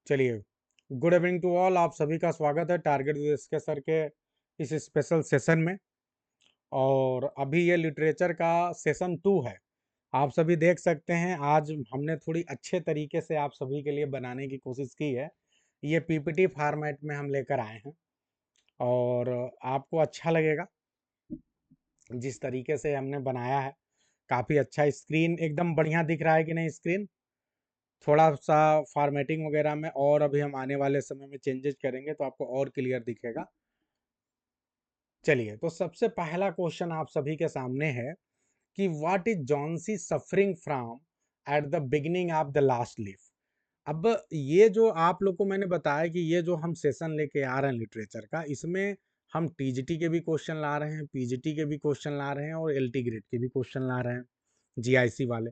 चलिए, good evening to all. आप सभी का स्वागत है टारगेट के सर के इस स्पेशल सेशन में। और अभी ये लिटरेचर का सेशन 2 है। आप सभी देख सकते हैं, आज हमने थोड़ी अच्छे तरीके से आप सभी के लिए बनाने की कोशिश की है। ये पीपीटी फॉर्मेट में हम लेकर आए हैं और आपको अच्छा लगेगा जिस तरीके से हमने बनाया है। काफ़ी अच्छा, स्क्रीन एकदम बढ़िया दिख रहा है कि नहीं? स्क्रीन थोड़ा सा फॉर्मेटिंग वगैरह में और अभी हम आने वाले समय में चेंजेस करेंगे तो आपको और क्लियर दिखेगा। चलिए, तो सबसे पहला क्वेश्चन आप सभी के सामने है कि what is Johnsy suffering from at the beginning of the last leaf. अब ये जो आप लोग को मैंने बताया कि ये जो हम सेशन लेके आ रहे हैं लिटरेचर का, इसमें हम टीजीटी के भी क्वेश्चन ला रहे हैं, पीजीटी के भी क्वेश्चन ला रहे हैं और एलटी ग्रेड के भी क्वेश्चन ला रहे हैं, जीआईसी वाले।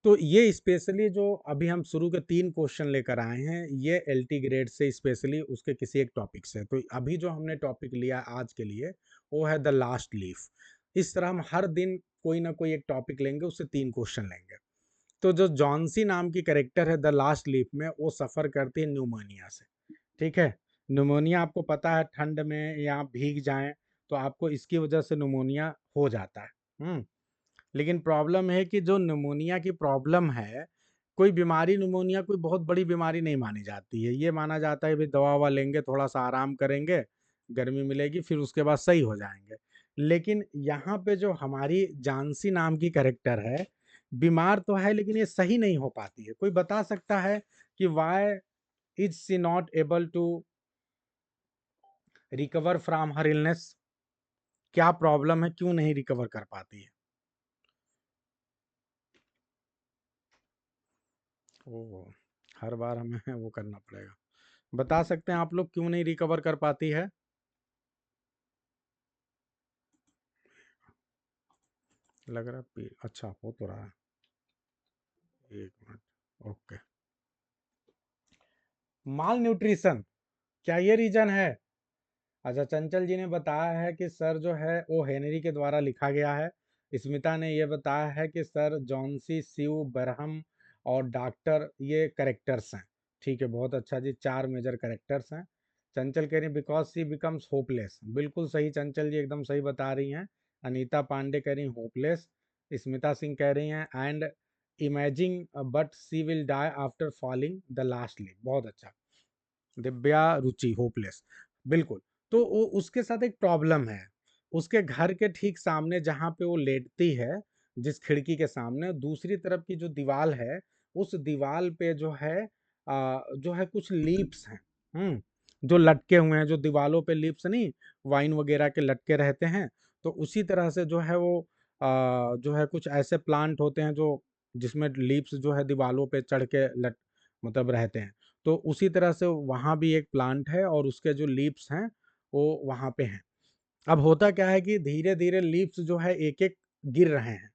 तो ये स्पेशली जो अभी हम शुरू के 3 क्वेश्चन लेकर आए हैं, ये एलटी ग्रेड से स्पेशली उसके किसी एक टॉपिक से। तो अभी जो हमने टॉपिक लिया आज के लिए वो है द लास्ट लीफ। इस तरह हम हर दिन कोई ना कोई एक टॉपिक लेंगे, उससे 3 क्वेश्चन लेंगे। तो जो जॉनसी नाम की कैरेक्टर है द लास्ट लीफ में, वो सफ़र करती है न्यूमोनिया से। ठीक है, न्यूमोनिया आपको पता है, ठंड में या भीग जाएं तो आपको इसकी वजह से न्यूमोनिया हो जाता है। लेकिन प्रॉब्लम है कि जो निमोनिया की प्रॉब्लम है, कोई बीमारी निमोनिया कोई बहुत बड़ी बीमारी नहीं मानी जाती है। ये माना जाता है भाई दवा ववा लेंगे, थोड़ा सा आराम करेंगे, गर्मी मिलेगी, फिर उसके बाद सही हो जाएंगे। लेकिन यहाँ पे जो हमारी जानसी नाम की कैरेक्टर है, बीमार तो है लेकिन ये सही नहीं हो पाती है। कोई बता सकता है कि why is she not able to recover from her illness? क्या प्रॉब्लम है, क्यों नहीं रिकवर कर पाती है? ओह, हर बार हमें वो करना पड़ेगा। बता सकते हैं आप लोग क्यों नहीं रिकवर कर पाती है? लग रहा है अच्छा हो तो रहा है। एक मिनट। ओके, माल न्यूट्रिशन, क्या ये रीजन है? अच्छा, चंचल जी ने बताया है कि सर जो है वो हेनरी के द्वारा लिखा गया है। स्मिता ने ये बताया है कि सर जॉनसी, शिव, बरहम और डॉक्टर ये करेक्टर्स हैं। ठीक है, बहुत अच्छा जी, 4 मेजर करेक्टर्स हैं। चंचल कह रही बिकॉज सी बिकम्स होपलेस। बिल्कुल सही चंचल जी, एकदम सही बता रही हैं। अनीता पांडे कह रही होपलेस। स्मिता सिंह कह रही हैं and imagining but she will die after falling the last leaf. बहुत अच्छा। दिव्या रुचि होपलेस, बिल्कुल। तो वो उसके साथ एक प्रॉब्लम है। उसके घर के ठीक सामने जहाँ पे वो लेटती है, जिस खिड़की के सामने, दूसरी तरफ की जो दीवार है, उस दीवार पे जो है कुछ लीव्स हैं। जो लटके हुए हैं, जो दीवालों पे लीव्स नहीं, वाइन वगैरह के लटके रहते हैं। तो उसी तरह से जो है वो जो है कुछ ऐसे प्लांट होते हैं जो जिसमें लीव्स जो है दीवालों पे चढ़ के लट मतलब रहते हैं। तो उसी तरह से वहाँ भी एक प्लांट है और उसके जो लीव्स हैं वो वहाँ पे हैं। अब होता क्या है कि धीरे-धीरे लीव्स जो है एक-एक गिर रहे हैं।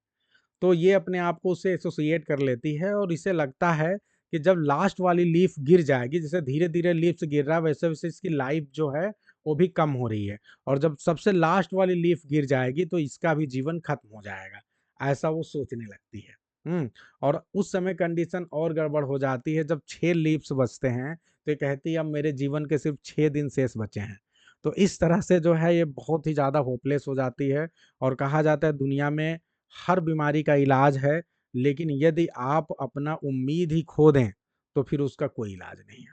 तो ये अपने आप को उससे एसोसिएट कर लेती है और इसे लगता है कि जब लास्ट वाली लीफ गिर जाएगी, जैसे धीरे-धीरे लीव्स गिर रहा है वैसे-वैसे इसकी लाइफ जो है वो भी कम हो रही है। और जब सबसे लास्ट वाली लीफ गिर जाएगी तो इसका भी जीवन खत्म हो जाएगा। ऐसा वो सोचने लगती है। और उस समय कंडीशन और गड़बड़ हो जाती है जब 6 लीव्स बचते हैं, तो ये कहती है अब मेरे जीवन के सिर्फ 6 दिन शेष बचे हैं। तो इस तरह से जो है ये बहुत ही ज़्यादा होपलेस हो जाती है। और कहा जाता है दुनिया में हर बीमारी का इलाज है, लेकिन यदि आप अपना उम्मीद ही खो दें तो फिर उसका कोई इलाज नहीं है।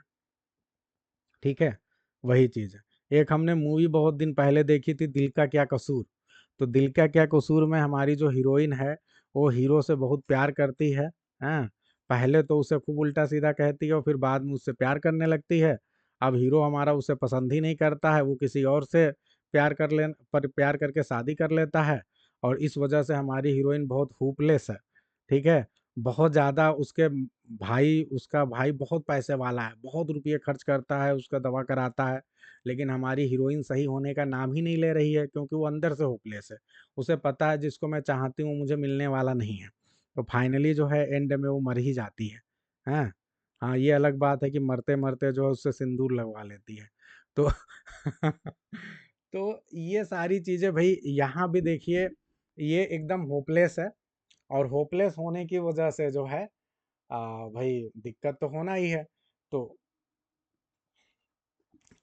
ठीक है, वही चीज़ है। एक हमने मूवी बहुत दिन पहले देखी थी, दिल का क्या कसूर। तो दिल का क्या कसूर में हमारी जो हीरोइन है, वो हीरो से बहुत प्यार करती है। हाँ, पहले तो उसे खूब उल्टा सीधा कहती है और फिर बाद में उससे प्यार करने लगती है। अब हीरो हमारा उसे पसंद ही नहीं करता है, वो किसी और से प्यार करके शादी कर लेता है। और इस वजह से हमारी हीरोइन बहुत होपलेस है। ठीक है, बहुत ज़्यादा उसका भाई बहुत पैसे वाला है, बहुत रुपये खर्च करता है, उसका दवा कराता है। लेकिन हमारी हीरोइन सही होने का नाम ही नहीं ले रही है क्योंकि वो अंदर से होपलेस है। उसे पता है जिसको मैं चाहती हूँ मुझे मिलने वाला नहीं है। तो फाइनली जो है एंड में वो मर ही जाती है। हैं? हाँ, ये अलग बात है कि मरते-मरते जो है उससे सिंदूर लगवा लेती है। तो तो ये सारी चीज़ें भई यहाँ भी देखिए, ये एकदम होपलेस है। और होपलेस होने की वजह से जो है भाई दिक्कत तो होना ही है। तो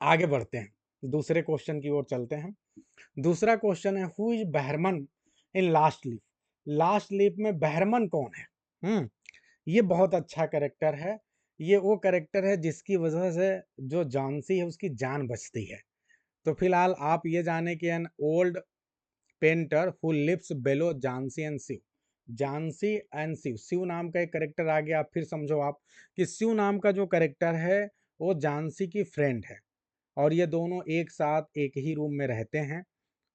आगे बढ़ते हैं, दूसरे क्वेश्चन की ओर चलते हैं। दूसरा क्वेश्चन है, who is Behrman in last leaf. Last leaf में बहरमन कौन है? ये बहुत अच्छा करेक्टर है। ये वो करेक्टर है जिसकी वजह से जो जानसी है उसकी जान बचती है। तो फिलहाल आप ये जाने कि an old painter who lives below Johnsy and Shiv. Johnsy and Shiv, Shiv नाम का एक करेक्टर आ गया। आप फिर समझो आप कि शिव नाम का जो करेक्टर है वो झांसी की फ्रेंड है, और ये दोनों एक साथ एक ही रूम में रहते हैं।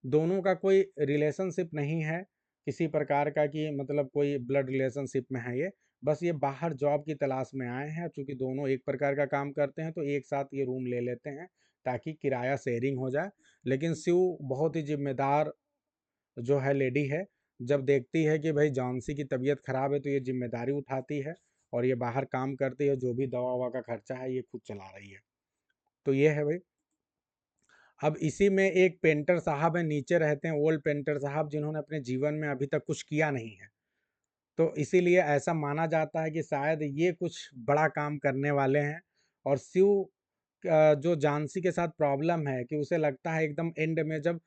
दोनों का कोई रिलेशनशिप नहीं है किसी प्रकार का, कि मतलब कोई ब्लड रिलेशनशिप में है ये। बस ये बाहर जॉब की तलाश में आए हैं, चूंकि दोनों एक प्रकार का काम करते हैं तो एक साथ ये रूम ले लेते हैं ताकि किराया शेयरिंग हो जाए। लेकिन शिव बहुत ही जिम्मेदार जो है लेडी है। जब देखती है कि भाई जॉन्सी की तबीयत खराब है तो ये जिम्मेदारी उठाती है और ये बाहर काम करती है, जो भी दवा ववा का खर्चा है ये खुद चला रही है। तो ये है भाई। अब इसी में एक पेंटर साहब है, नीचे रहते हैं ओल्ड पेंटर साहब, जिन्होंने अपने जीवन में अभी तक कुछ किया नहीं है। तो इसीलिए ऐसा माना जाता है कि शायद ये कुछ बड़ा काम करने वाले हैं। और शिव जो जानसी के साथ प्रॉब्लम है कि उसे लगता है एकदम एंड में जब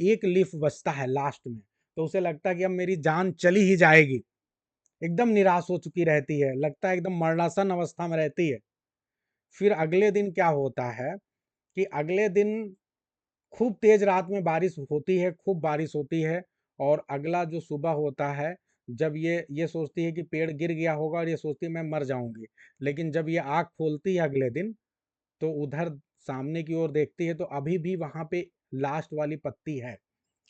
एक लीफ बचता है लास्ट में, तो उसे लगता है कि अब मेरी जान चली ही जाएगी। एकदम निराश हो चुकी रहती है, लगता है एकदम मरणासन अवस्था में रहती है। फिर अगले दिन क्या होता है कि अगले दिन खूब तेज रात में बारिश होती है, खूब बारिश होती है। और अगला जो सुबह होता है, जब ये सोचती है कि पेड़ गिर गया होगा और ये सोचती है मैं मर जाऊंगी। लेकिन जब ये आँख खोलती है अगले दिन, तो उधर सामने की ओर देखती है तो अभी भी वहां पे लास्ट वाली पत्ती है,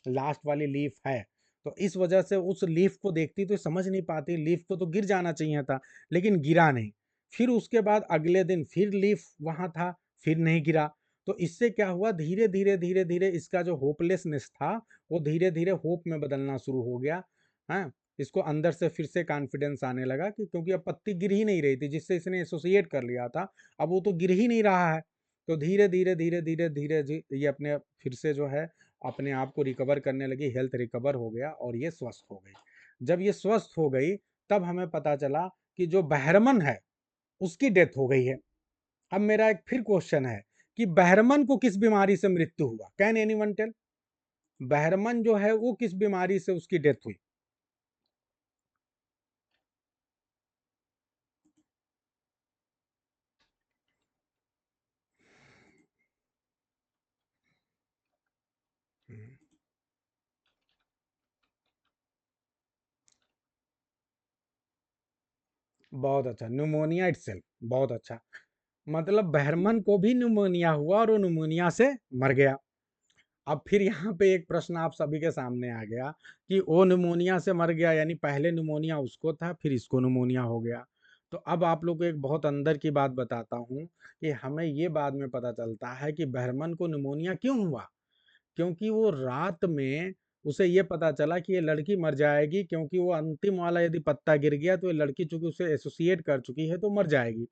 लास्ट वाली लीफ है। तो इस वजह से उस लीफ को देखती तो समझ नहीं पाती, लीफ को तो गिर जाना चाहिए था लेकिन गिरा नहीं। फिर उसके बाद अगले दिन फिर लीफ वहां था, फिर नहीं गिरा। तो इससे क्या हुआ, धीरे धीरे धीरे धीरे इसका जो होपलेसनेस था वो धीरे धीरे होप में बदलना शुरू हो गया है। इसको अंदर से फिर से कॉन्फिडेंस आने लगा कि क्योंकि अब पत्ती गिर ही नहीं रही थी जिससे इसने एसोसिएट कर लिया था, अब वो तो गिर ही नहीं रहा है। तो धीरे धीरे धीरे धीरे धीरे ये अपने फिर से जो है अपने आप को रिकवर करने लगी, हेल्थ रिकवर हो गया और ये स्वस्थ हो गई। जब ये स्वस्थ हो गई तब हमें पता चला कि जो बहरमन है उसकी डेथ हो गई है। अब मेरा एक फिर क्वेश्चन है कि बहरमन को किस बीमारी से मृत्यु हुआ? Can anyone tell? बहरमन जो है वो किस बीमारी से उसकी डेथ हुई? बहुत अच्छा, न्यूमोनिया इटसेल्फ, बहुत अच्छा। मतलब बहरमन को भी न्यूमोनिया हुआ और वो न्यूमोनिया से मर गया। अब फिर यहाँ पे एक प्रश्न आप सभी के सामने आ गया कि वो न्यूमोनिया से मर गया, यानी पहले न्यूमोनिया उसको था फिर इसको न्यूमोनिया हो गया। तो अब आप लोग को एक बहुत अंदर की बात बताता हूँ कि हमें ये बाद में पता चलता है कि बहरमन को न्यूमोनिया क्यों हुआ। क्योंकि वो रात में उसे ये पता चला कि ये लड़की मर जाएगी, क्योंकि वो अंतिम वाला यदि पत्ता गिर गया तो ये लड़की चूंकि उसे एसोसिएट कर चुकी है तो मर जाएगी।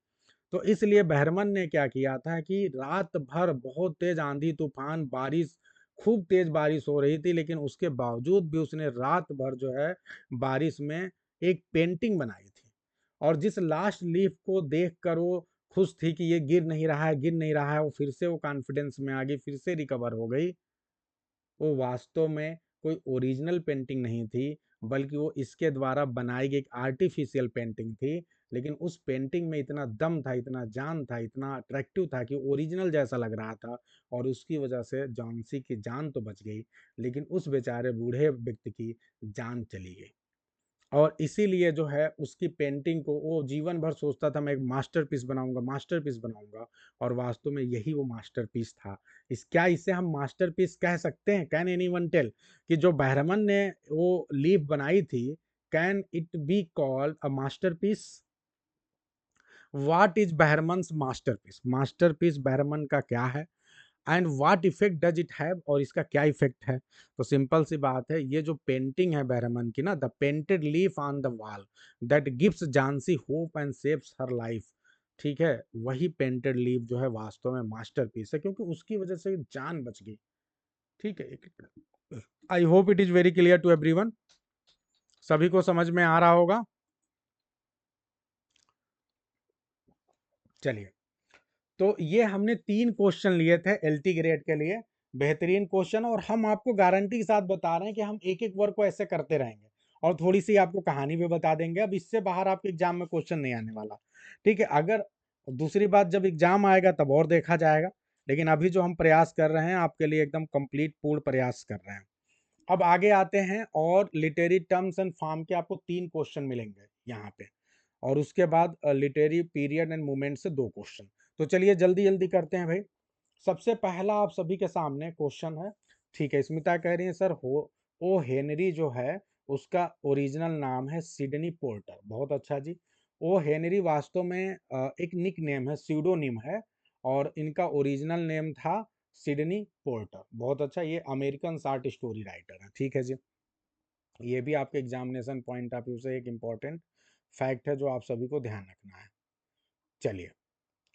तो इसलिए बहरमन ने क्या किया था कि रात भर बहुत तेज आंधी तूफान बारिश, खूब तेज बारिश हो रही थी, लेकिन उसके बावजूद भी उसने रात भर जो है बारिश में एक पेंटिंग बनाई थी। और जिस लास्ट लीफ को देख कर वो खुश थी कि ये गिर नहीं रहा है, गिर नहीं रहा है, वो फिर से वो कॉन्फिडेंस में आ गई, फिर से रिकवर हो गई। वो वास्तव में कोई ओरिजिनल पेंटिंग नहीं थी, बल्कि वो इसके द्वारा बनाई गई एक आर्टिफिशियल पेंटिंग थी। लेकिन उस पेंटिंग में इतना दम था, इतना जान था, इतना अट्रैक्टिव था कि ओरिजिनल जैसा लग रहा था। और उसकी वजह से जॉन्सी की जान तो बच गई, लेकिन उस बेचारे बूढ़े व्यक्ति की जान चली गई। और इसीलिए जो है उसकी पेंटिंग को वो जीवन भर सोचता था मैं एक मास्टरपीस बनाऊंगा, मास्टरपीस बनाऊंगा। और वास्तव में यही वो मास्टरपीस था। इस क्या इसे हम मास्टरपीस कह सकते हैं? कैन एनीवन टेल कि जो बहरमन ने वो लीफ बनाई थी, can it be called a masterpiece? What is Behrman's masterpiece? Masterpiece Behrman का क्या है and what effect does it have, और इसका क्या इफेक्ट है? तो सिंपल सी बात है, ये जो पेंटिंग है बहरमन की ना, the painted leaf on the wall that gives Jhansi hope and saves her life, ठीक है, वही पेंटेड लीफ जो है वास्तव में मास्टरपीस है, क्योंकि उसकी वजह से जान बच गई। ठीक है, I hope it is very clear to everyone. सभी को समझ में आ रहा होगा। चलिए, तो ये हमने 3 क्वेश्चन लिए थे एलटी ग्रेड के लिए, बेहतरीन क्वेश्चन, और हम आपको गारंटी के साथ बता रहे हैं कि हम एक-एक वर्ग को ऐसे करते रहेंगे और थोड़ी-सी आपको कहानी भी बता देंगे। अब इससे बाहर आपके एग्जाम में क्वेश्चन नहीं आने वाला, ठीक है? अगर दूसरी बात, जब एग्जाम आएगा तब और देखा जाएगा, लेकिन अभी जो हम प्रयास कर रहे हैं आपके लिए एकदम कंप्लीट पूर्ण प्रयास कर रहे हैं। अब आगे आते हैं, और लिटरेरी टर्म्स एंड फॉर्म के आपको 3 क्वेश्चन मिलेंगे यहाँ पे, और उसके बाद लिटरेरी पीरियड एंड मूवमेंट से 2 क्वेश्चन। तो चलिए जल्दी-जल्दी करते हैं भाई। सबसे पहला आप सभी के सामने क्वेश्चन है, ठीक है? स्मिता कह रही है सर हो ओ हेनरी जो है उसका ओरिजिनल नाम है सिडनी पोर्टर। बहुत अच्छा जी। ओ हेनरी वास्तव में एक निक नेम है, स्यूडोनिम है, और इनका ओरिजिनल नेम था सिडनी पोर्टर। बहुत अच्छा, ये अमेरिकन शॉर्ट स्टोरी राइटर है, ठीक है जी। ये भी आपके एग्जामिनेशन पॉइंट ऑफ व्यू से एक इम्पॉर्टेंट फैक्ट है जो आप सभी को ध्यान रखना है। चलिए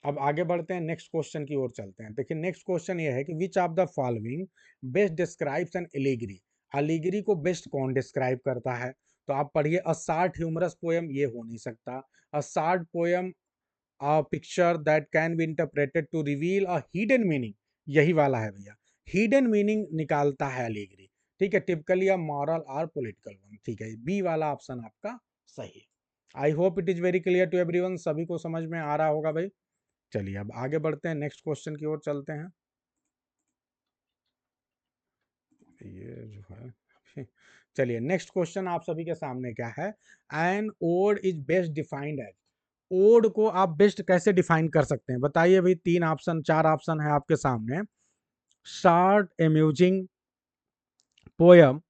अब आगे बढ़ते हैं, नेक्स्ट क्वेश्चन की ओर चलते हैं। देखिए नेक्स्ट क्वेश्चन ये है कि which of the following best describes an allegory. Allegory को बेस्ट कौन डिस्क्राइब करता है? तो आप पढ़िए, अ शॉर्ट ह्यूमरस पोएम, ये हो नहीं सकता। A short poem, a picture that can be interpreted to reveal a hidden meaning, यही वाला है भैया, हिडन मीनिंग निकालता है एलिगरी, ठीक है? टिपिकली अ मॉरल और पॉलिटिकल वन, ठीक है? बी वाला ऑप्शन आपका सही है। I hope it is very clear to everyone, सभी को समझ में आ रहा होगा भाई। चलिए अब आगे बढ़ते हैं, नेक्स्ट क्वेश्चन की ओर चलते हैं। ये जो है चलिए नेक्स्ट क्वेश्चन आप सभी के सामने क्या है? An ode is best defined as. Ode को आप बेस्ट कैसे डिफाइन कर सकते हैं बताइए भाई? 3 ऑप्शन 4 ऑप्शन है आपके सामने। Short amusing poem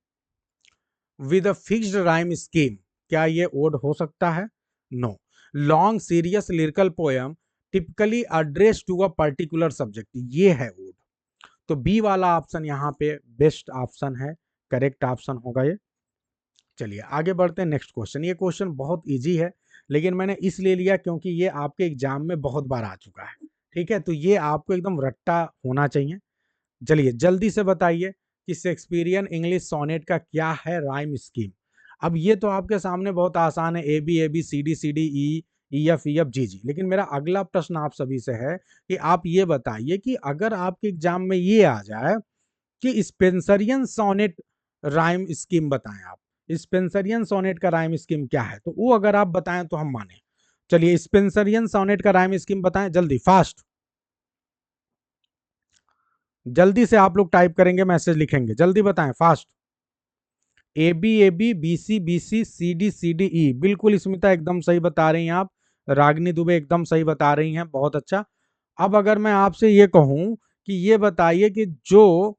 with a fixed rhyme scheme, क्या ये ओड हो सकता है? No. Long serious lyrical poem typically address to a particular subject, ये है ओड। तो बी वाला ऑप्शन यहाँ पे बेस्ट ऑप्शन है, करेक्ट ऑप्शन होगा ये। चलिए आगे बढ़ते हैं, नेक्स्ट क्वेश्चन। ये क्वेश्चन बहुत इजी है, लेकिन मैंने इसलिए लिया क्योंकि ये आपके एग्जाम में बहुत बार आ चुका है, ठीक है? तो ये आपको एकदम रट्टा होना चाहिए। चलिए जल्दी से बताइए कि शेक्सपियरियन इंग्लिश सोनेट का क्या है राइम स्कीम? अब ये तो आपके सामने बहुत आसान है, A B C D E F G G. लेकिन मेरा अगला प्रश्न आप सभी से है कि आप ये बताइए कि अगर आपके एग्जाम में ये आ जाए कि स्पेंसरियन सोनेट राइम स्कीम बताएं आप, स्पेंसरियन सोनेट का राइम स्कीम क्या है? तो वो अगर आप बताएं तो हम माने। चलिए स्पेंसरियन सोनेट का राइम स्कीम बताएं, जल्दी फास्ट, जल्दी से आप लोग टाइप करेंगे, मैसेज लिखेंगे, जल्दी बताएं fast. A B C D E, बिल्कुल स्मिता एकदम सही बता रही हैं आप। रागनी दुबे एकदम सही बता रही हैं, बहुत अच्छा। अब अगर मैं आपसे ये कहूं कि ये बताइए कि जो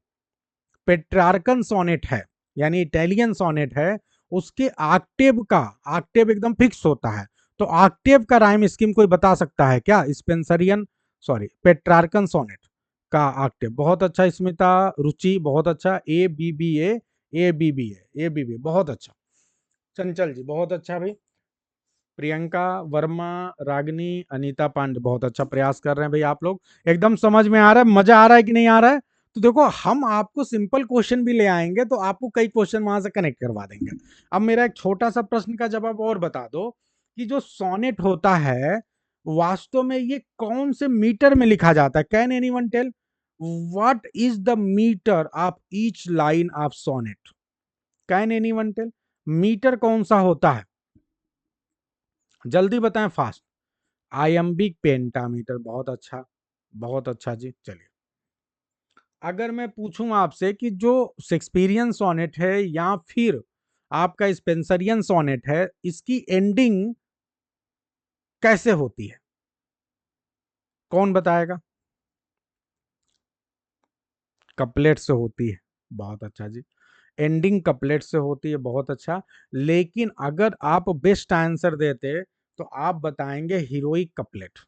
पेट्रार्कन सोनेट है, यानी इटालियन सोनेट है, उसके ऑक्टेव का, ऑक्टेव एकदम फिक्स होता है, तो ऑक्टेव का राइम स्कीम कोई बता सकता है क्या? स्पेंसरियन, सॉरी, पेट्रार्कन सोनेट का ऑक्टेव। बहुत अच्छा स्मिता, रुचि बहुत अच्छा, ए बी बी, बहुत अच्छा। चंचल जी बहुत अच्छा भाई। प्रियंका वर्मा, रागनी, अनीता पांडे, बहुत अच्छा प्रयास कर रहे हैं भाई आप लोग। एकदम समझ में आ रहा है, मजा आ रहा है कि नहीं आ रहा है? तो देखो हम आपको सिंपल क्वेश्चन भी ले आएंगे तो आपको कई क्वेश्चन वहां से कनेक्ट करवा देंगे। अब मेरा एक छोटा सा प्रश्न का जवाब और बता दो कि जो सोनेट होता है वास्तव में ये कौन से मीटर में लिखा जाता है? Can anyone tell what is the meter of each line of sonnet? Can anyone tell meter कौन सा होता है? जल्दी बताएं फास्ट। आयम्बिक पेंटामीटर, बहुत अच्छा, बहुत अच्छा जी। चलिए अगर मैं पूछूं आपसे कि जो शेक्सपियरियन सोनेट है या फिर आपका स्पेंसरियन सोनेट है, इसकी एंडिंग कैसे होती है? कौन बताएगा? कपलेट से होती है, बहुत अच्छा जी। एंडिंग कपलेट से होती है, बहुत अच्छा। लेकिन अगर आप बेस्ट आंसर देते तो आप बताएंगे हीरोइक कपलेट।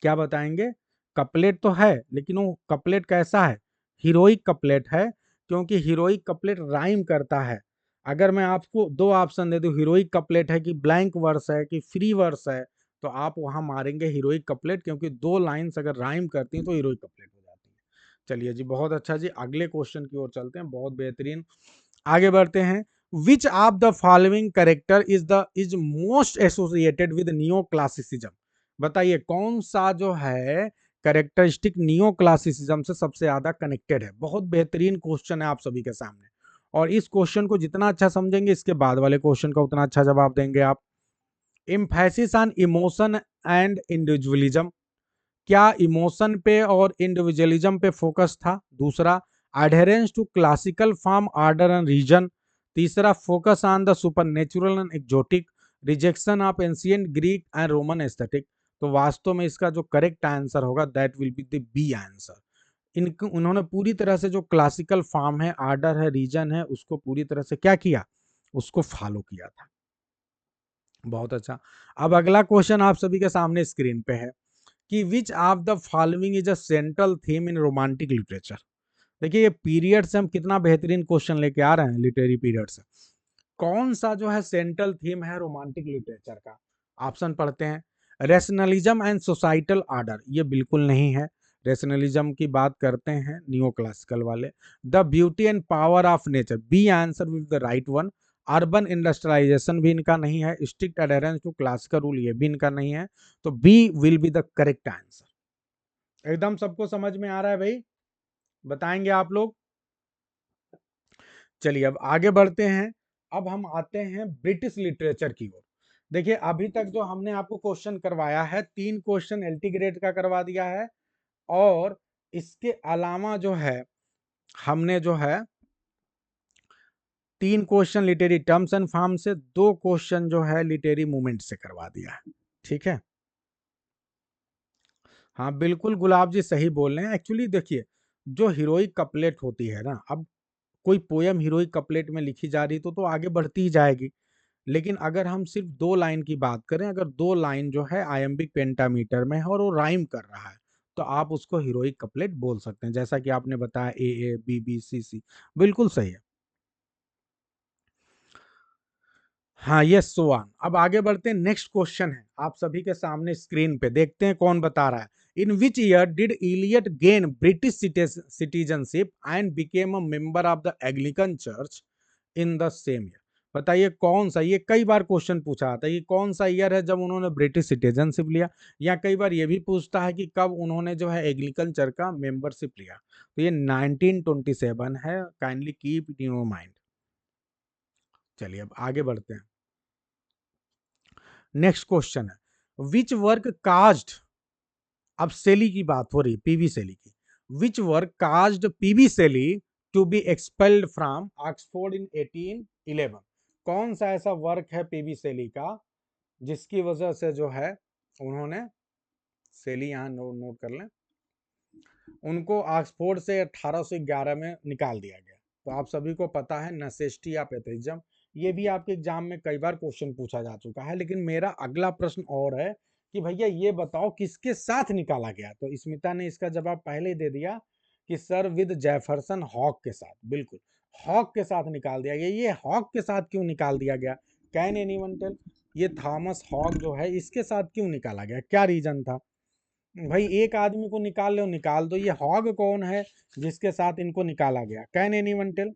क्या बताएंगे? कपलेट तो है, लेकिन वो कपलेट कैसा है? हीरोइक कपलेट है, क्योंकि हीरोइक कपलेट राइम करता है। अगर मैं आपको 2 ऑप्शन दे दूं, हीरोइक कपलेट है कि ब्लैंक वर्स है कि फ्री वर्स है, तो आप वहां मारेंगे हीरोइक कपलेट, क्योंकि 2 लाइंस अगर राइम करती हैं तो हीरोइक कपलेट हो जाती है। चलिए जी बहुत अच्छा जी, अगले क्वेश्चन की ओर चलते हैं, बहुत बेहतरीन। आगे बढ़ते हैं। विच of the following character is most associated with neo classicism? बताइए कौन सा जो है कैरेक्टरिस्टिक नियो क्लासिसिज्म से सबसे ज्यादा कनेक्टेड है? बहुत बेहतरीन क्वेश्चन है आप सभी के सामने, और इस क्वेश्चन को जितना अच्छा समझेंगे इसके बाद वाले क्वेश्चन का उतना अच्छा जवाब देंगे आप। Emphasis on emotion and individualism, क्या इमोशन पे और इंडिविजुअलिज्म पे फोकस था? दूसरा, adherence to classical form order and reason. तीसरा, focus on the supernatural and exotic, rejection of ancient Greek and Roman aesthetic. तो वास्तव में इसका जो करेक्ट आंसर होगा that will be the B answer. इनको उन्होंने पूरी तरह से जो क्लासिकल फॉर्म है, ऑर्डर है, रीजन है, उसको पूरी तरह से क्या किया, उसको फॉलो किया था। बहुत अच्छा। अब अगला क्वेश्चन आप सभी के सामने स्क्रीन पे है कि which of the following is a central theme in romantic literature. देखिए ये पीरियड से हम कितना बेहतरीन क्वेश्चन लेके आ रहे हैं, लिटरेरी पीरियड से। कौन सा जो है सेंट्रल थीम है रोमांटिक लिटरेचर का? ऑप्शन पढ़ते हैं। रेशनलिज्म एंड सोसाइटल ऑर्डर, ये बिल्कुल नहीं है। रेशनलिज्म की बात करते हैं नियो क्लासिकल वाले। The beauty and power of nature, B answer with the right one. Urban industrialization भी इनका नहीं है। Strict adherence to classical rule, ये भी इनका नहीं है। तो B will be the correct answer. एकदम सबको समझ में आ रहा है भाई? बताएंगे आप लोग? चलिए अब आगे बढ़ते हैं। अब हम आते हैं ब्रिटिश लिटरेचर की ओर। देखिए अभी तक जो हमने आपको क्वेश्चन करवाया है, 3 क्वेश्चन एलटी ग्रेड का करवा दिया है, और इसके अलावा जो है हमने जो है 3 question literary terms and form से, 2 क्वेश्चन जो है लिटरेरी मूवमेंट से करवा दिया है। ठीक है, हाँ बिल्कुल गुलाब जी सही बोल रहे हैं। एक्चुअली देखिए जो हीरोइक कपलेट होती है ना, अब कोई पोयम हीरोइक कपलेट में लिखी जा रही तो आगे बढ़ती ही जाएगी। लेकिन अगर हम सिर्फ 2 लाइन की बात करें, अगर 2 लाइन जो है आयम्बिक पेंटामीटर में है और वो राइम कर रहा है, तो आप उसको हीरोइक कपलेट बोल सकते हैं, जैसा कि आपने बताया ए ए बी बी सी सी। बिल्कुल सही है। हाँ यस सोआन। अब आगे बढ़ते हैं, नेक्स्ट क्वेश्चन है आप सभी के सामने स्क्रीन पे, देखते हैं कौन बता रहा है। In which year did Eliot gain British citizenship and became a member of the Anglican church in the same year? बताइए कौन सा, ये कई बार क्वेश्चन पूछा आता है, ये कौन सा ईयर है जब उन्होंने ब्रिटिश सिटीजनशिप लिया, या कई बार ये भी पूछता है कि कब उन्होंने जो है एंग्लिकन चर्च का मेंबरशिप लिया। तो ये 1927 है, kindly keep it in your mind. चलिए अब आगे बढ़ते हैं। नेक्स्ट क्वेश्चन है विच वर्क काज्ड, अब सेली की बात हो रही, पीवी सेली की। Which work caused P V Shelley to be expelled from Oxford in 1811? कौन सा ऐसा वर्क है पीवी सेली का जिसकी वजह से जो है उन्होंने, सेली यहां नोट कर लें, उनको ऑक्सफोर्ड से 1811 में निकाल दिया गया? तो आप सभी को पता है नेसेसिटी ऑफ एथिज्म, ये भी आपके एग्जाम में कई बार क्वेश्चन पूछा जा चुका है। लेकिन मेरा अगला प्रश्न और है कि भैया ये बताओ किसके साथ निकाला गया? तो स्मिता ने इसका जवाब पहले ही दे दिया कि सर विद जेफरसन हॉक के साथ। बिल्कुल, हॉक के साथ निकाल दिया गया। ये हॉक के साथ क्यों निकाल दिया गया? Can anyone tell? ये थॉमस हॉक जो है इसके साथ क्यों निकाला गया, क्या रीजन था? भाई एक आदमी को निकाल लो, निकाल दो, ये हॉग कौन है जिसके साथ इनको निकाला गया? Can anyone tell?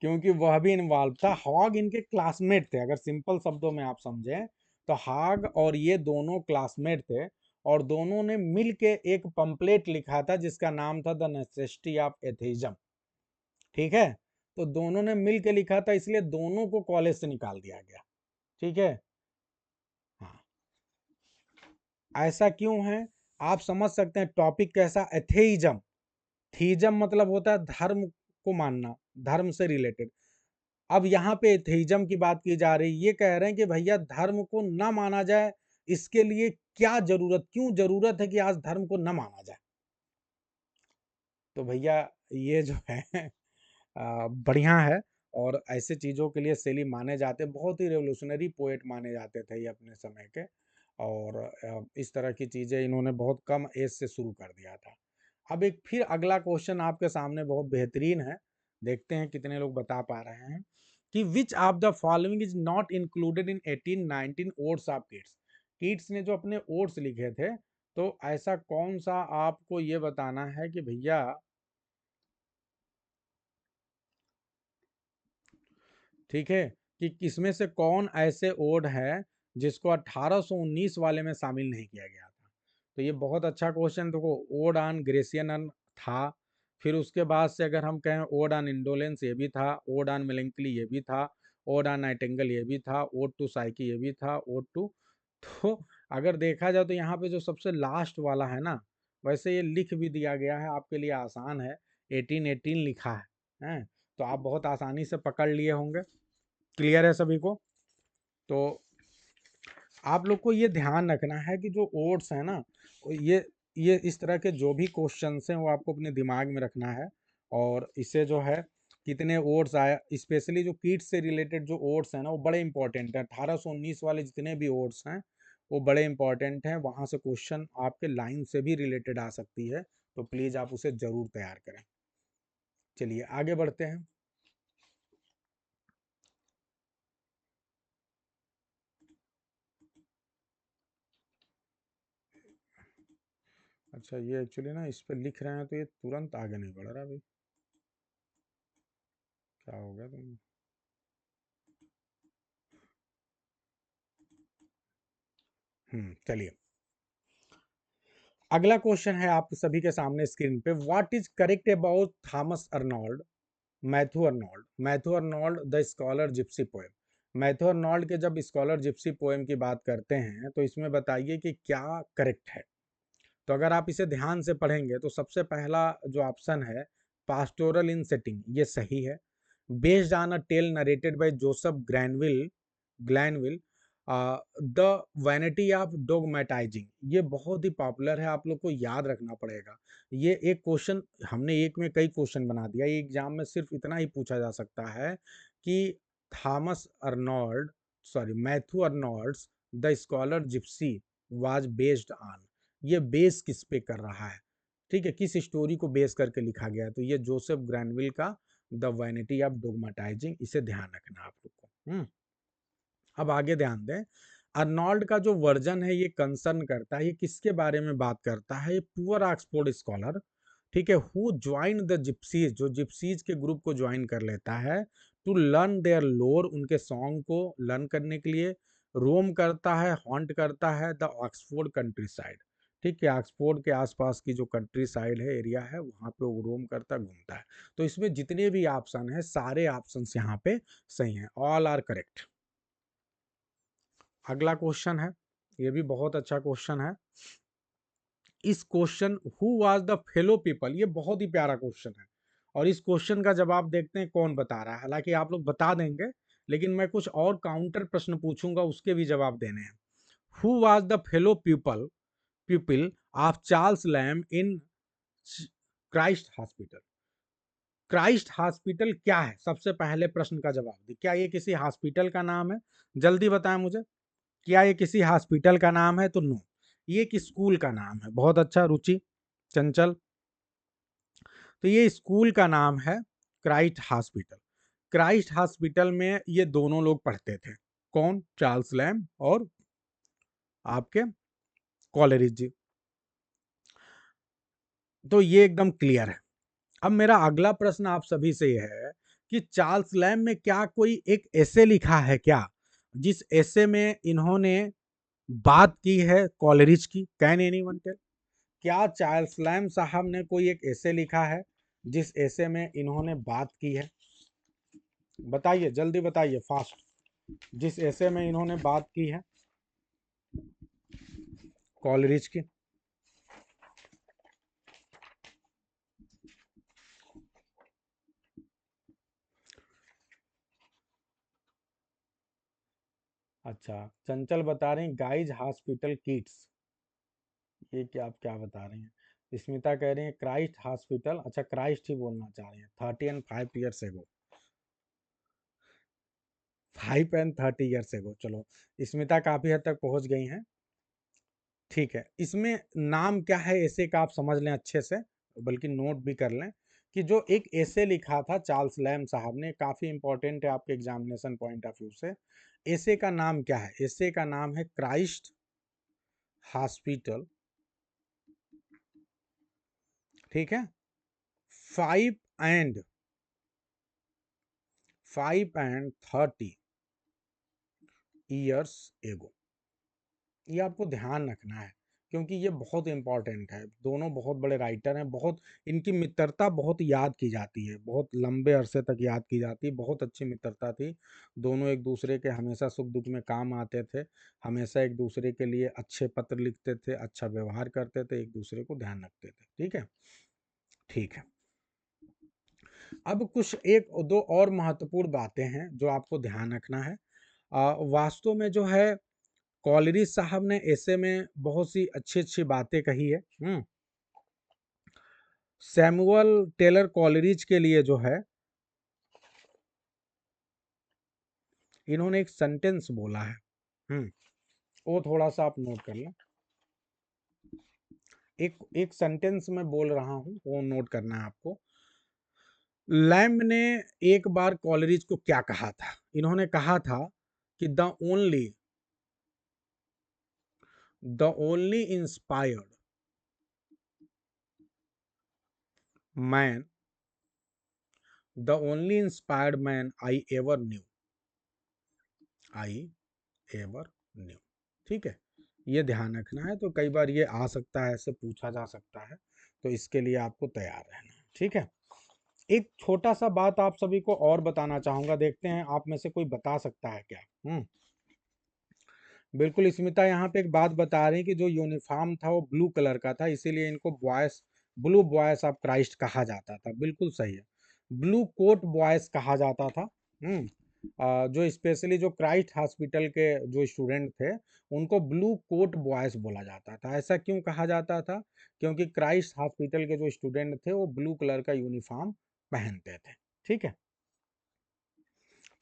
क्योंकि वह भी इन्वॉल्व था। हॉग इनके क्लासमेट थे, अगर सिंपल शब्दों में आप समझें तो हॉग और ये दोनों क्लासमेट थे, और दोनों ने मिलके एक पंपलेट लिखा था जिसका नाम था द नेसेसिटी ऑफ एथिज्म। ठीक है, तो दोनों ने मिल के लिखा था, इसलिए दोनों को कॉलेज से निकाल दिया गया। ठीक है, हाँ ऐसा क्यों है आप समझ सकते हैं। टॉपिक कैसा, एथेइज्म। थीजम मतलब होता है धर्म को मानना, धर्म से रिलेटेड। अब यहाँ पे एथेइज्म की बात की जा रही है, ये कह रहे हैं कि भैया धर्म को ना माना जाए, इसके लिए क्या जरूरत, क्यों जरूरत है कि आज धर्म को ना माना जाए? तो भैया ये जो है बढ़िया है, और ऐसे चीज़ों के लिए सेली माने जाते, बहुत ही रेवोल्यूशनरी पोएट माने जाते थे ये अपने समय के। और इस तरह की चीज़ें इन्होंने बहुत कम एज से शुरू कर दिया था। अब एक फिर अगला क्वेश्चन आपके सामने बहुत बेहतरीन है, देखते हैं कितने लोग बता पा रहे हैं कि which of the following is not included in 1819 odds of Keats? Keats ने जो अपने ओड्स लिखे थे, तो ऐसा कौन सा आपको ये बताना है कि भैया, ठीक है, कि किसमें से कौन ऐसे ओड है जिसको 1819 वाले में शामिल नहीं किया गया था। तो ये बहुत अच्छा क्वेश्चन। देखो, ओड ऑन ग्रेसियन था, फिर उसके बाद से अगर हम कहें ओड ऑन इंडोलेंस ये भी था, ओड ऑन मेलेंकली ये भी था, ओड ऑन नाइटिंगेल ये भी था, ओड टू साइकी ये भी था, ओड टू तो अगर देखा जाए तो यहाँ पे जो सबसे लास्ट वाला है ना, वैसे ये लिख भी दिया गया है, आपके लिए आसान है, 1818 लिखा है, तो आप बहुत आसानी से पकड़ लिए होंगे। क्लियर है सभी को? तो आप लोग को ये ध्यान रखना है कि जो ओड्स है ना, ये इस तरह के जो भी क्वेश्चंस हैं वो आपको अपने दिमाग में रखना है। और इससे जो है कितने ओड्स आया, स्पेशली जो किड्स से रिलेटेड जो ओड्स हैं ना, वो बड़े इंपॉर्टेंट है। 1819 वाले जितने भी ओड्स हैं वो बड़े इंपॉर्टेंट हैं, वहाँ से क्वेश्चन आपके लाइन से भी रिलेटेड आ सकती है, तो प्लीज़ आप उसे ज़रूर तैयार करें। चलिए आगे बढ़ते हैं। अच्छा, ये एक्चुअली ना इस पे लिख रहे हैं तो ये तुरंत आगे नहीं बढ़ रहा भाई, क्या हो गया तुम? चलिए, अगला क्वेश्चन है आप सभी के सामने स्क्रीन पे। What is correct about Thomas Arnold, Matthew Arnold, Matthew Arnold the scholar Gypsy poem. Matthew Arnold के जब स्कॉलर जिप्सी पोएम की बात करते हैं तो इसमें बताइए कि क्या करेक्ट है। तो अगर आप इसे ध्यान से पढ़ेंगे तो सबसे पहला जो ऑप्शन है, पास्टोरल इन सेटिंग, ये सही है। Based on a tale narrated by Joseph Glanvill, the vanity of dogmatizing, ये बहुत ही पॉपुलर है, आप लोग को याद रखना पड़ेगा। ये एक क्वेश्चन हमने एक में कई क्वेश्चन बना दिया, ये एग्जाम में सिर्फ इतना ही पूछा जा सकता है कि Thomas Arnold, sorry Matthew Arnold's the scholar gypsy was based on, ये बेस किस पे कर रहा है, ठीक है, किस स्टोरी को बेस करके लिखा गया है। तो ये जोसेफ ग्रैनविल का द वैनिटी ऑफ डोगमेटाइजिंग, इसे ध्यान रखना आप लोग को। अब आगे ध्यान दें, अर्नोल्ड का जो वर्जन है ये कंसर्न करता है, ये किसके बारे में बात करता है, ये पुअर ऑक्सफोर्ड स्कॉलर, ठीक है, हु ज्वाइन द जिप्सीज, जो जिप्सीज के ग्रुप को ज्वाइन कर लेता है, टू लर्न देयर लोर, उनके सॉन्ग को लर्न करने के लिए, रोम करता है, हॉन्ट करता है द ऑक्सफोर्ड कंट्री साइड, ठीक है, ऑक्सफोर्ड के आसपास की जो कंट्री साइड है, एरिया है, वहां पे वो रोम करता घूमता है। तो इसमें जितने भी ऑप्शन है, सारे ऑप्शन यहाँ पे सही हैं, ऑल आर करेक्ट। अगला क्वेश्चन है, ये भी बहुत अच्छा क्वेश्चन है। इस question who was the fellow people, ये बहुत ही प्यारा क्वेश्चन है, और इस क्वेश्चन का जवाब देखते हैं कौन बता रहा है। हालांकि आप लोग बता देंगे, लेकिन मैं कुछ और काउंटर प्रश्न पूछूंगा, उसके भी जवाब देने हैं। Who was the fellow people of Charles lamb in Christ hospital. Christ hospital क्या है, सबसे पहले प्रश्न का जवाब दी, क्या ये किसी हॉस्पिटल का नाम है? जल्दी बताएं मुझे, क्या ये किसी हॉस्पिटल का नाम है? तो नो, ये एक स्कूल का नाम है। बहुत अच्छा रुचि, चंचल। तो ये स्कूल का नाम है क्राइस्ट हॉस्पिटल। क्राइस्ट हॉस्पिटल में ये दोनों लोग पढ़ते थे, कौन? चार्ल्स लैम्ब और आपके कॉलेरिज जी। तो ये एकदम क्लियर है। अब मेरा अगला प्रश्न आप सभी से यह है कि चार्ल्स लैम्ब में क्या कोई एक ऐसे लिखा है क्या, जिस ऐसे में इन्होंने बात की है कॉलेरिज की? Can anyone tell? क्या चार्ल्स लैम्ब साहब ने कोई एक ऐसे लिखा है जिस ऐसे में इन्होंने बात की है? बताइए, जल्दी बताइए, फास्ट। जिस ऐसे में इन्होंने बात की है कॉलरिज की। अच्छा, चंचल बता रहे हैं गाइज हॉस्पिटल किड्स, ये क्या आप क्या बता रहे हैं? स्मिता कह रही है क्राइस्ट हॉस्पिटल, अच्छा क्राइस्ट ही बोलना चाह रहे हैं। 30 and 5 years एगो, 5 and 30 years एगो। चलो, स्मिता काफी हद तक पहुंच गई हैं। ठीक है, इसमें नाम क्या है ऐसे का आप समझ लें अच्छे से, बल्कि नोट भी कर लें कि जो एक ऐसे लिखा था चार्ल्स लैम्ब साहब ने, काफी इंपॉर्टेंट है आपके एग्जामिनेशन पॉइंट ऑफ व्यू से। ऐसे का नाम क्या है? ऐसे का नाम है क्राइस्ट हॉस्पिटल, ठीक है, 5 and 30 years एगो। ये आपको ध्यान रखना है, क्योंकि ये बहुत इंपॉर्टेंट है। दोनों बहुत बड़े राइटर हैं, बहुत इनकी मित्रता बहुत याद की जाती है, बहुत लंबे अरसे तक याद की जाती है। बहुत अच्छी मित्रता थी, दोनों एक दूसरे के हमेशा सुख दुख में काम आते थे, हमेशा एक दूसरे के लिए अच्छे पत्र लिखते थे, अच्छा व्यवहार करते थे, एक दूसरे को ध्यान रखते थे। ठीक है, ठीक है। अब कुछ एक दो और महत्वपूर्ण बातें हैं जो आपको ध्यान रखना है। वास्तव में जो है कॉलरिज साहब ने ऐसे में बहुत सी अच्छी अच्छी बातें कही है। सैमुअल टेलर कॉलरिज के लिए जो है इन्होंने एक सेंटेंस बोला है, वो थोड़ा सा आप नोट कर लें। एक एक सेंटेंस में बोल रहा हूं, वो नोट करना है आपको। लैम्ब ने एक बार कॉलरिज को क्या कहा था? इन्होंने कहा था कि the only inspired man I ever new. ठीक है, ये ध्यान रखना है। तो कई बार ये आ सकता है, ऐसे पूछा जा सकता है, तो इसके लिए आपको तैयार रहना है। ठीक है, एक छोटा सा बात आप सभी को और बताना चाहूंगा, देखते हैं आप में से कोई बता सकता है क्या। बिल्कुल स्मिता यहाँ पे एक बात बता रही कि जो यूनिफॉर्म था वो ब्लू कलर का था, इसीलिए इनको boys blue boys of Christ कहा जाता था। बिल्कुल सही है, ब्लू कोट बॉयस कहा जाता था। जो स्पेशली जो क्राइस्ट हॉस्पिटल के जो स्टूडेंट थे उनको ब्लू कोट बॉयज बोला जाता था। ऐसा क्यों कहा जाता था? क्योंकि क्राइस्ट हॉस्पिटल के जो स्टूडेंट थे वो ब्लू कलर का यूनिफॉर्म पहनते थे। ठीक है,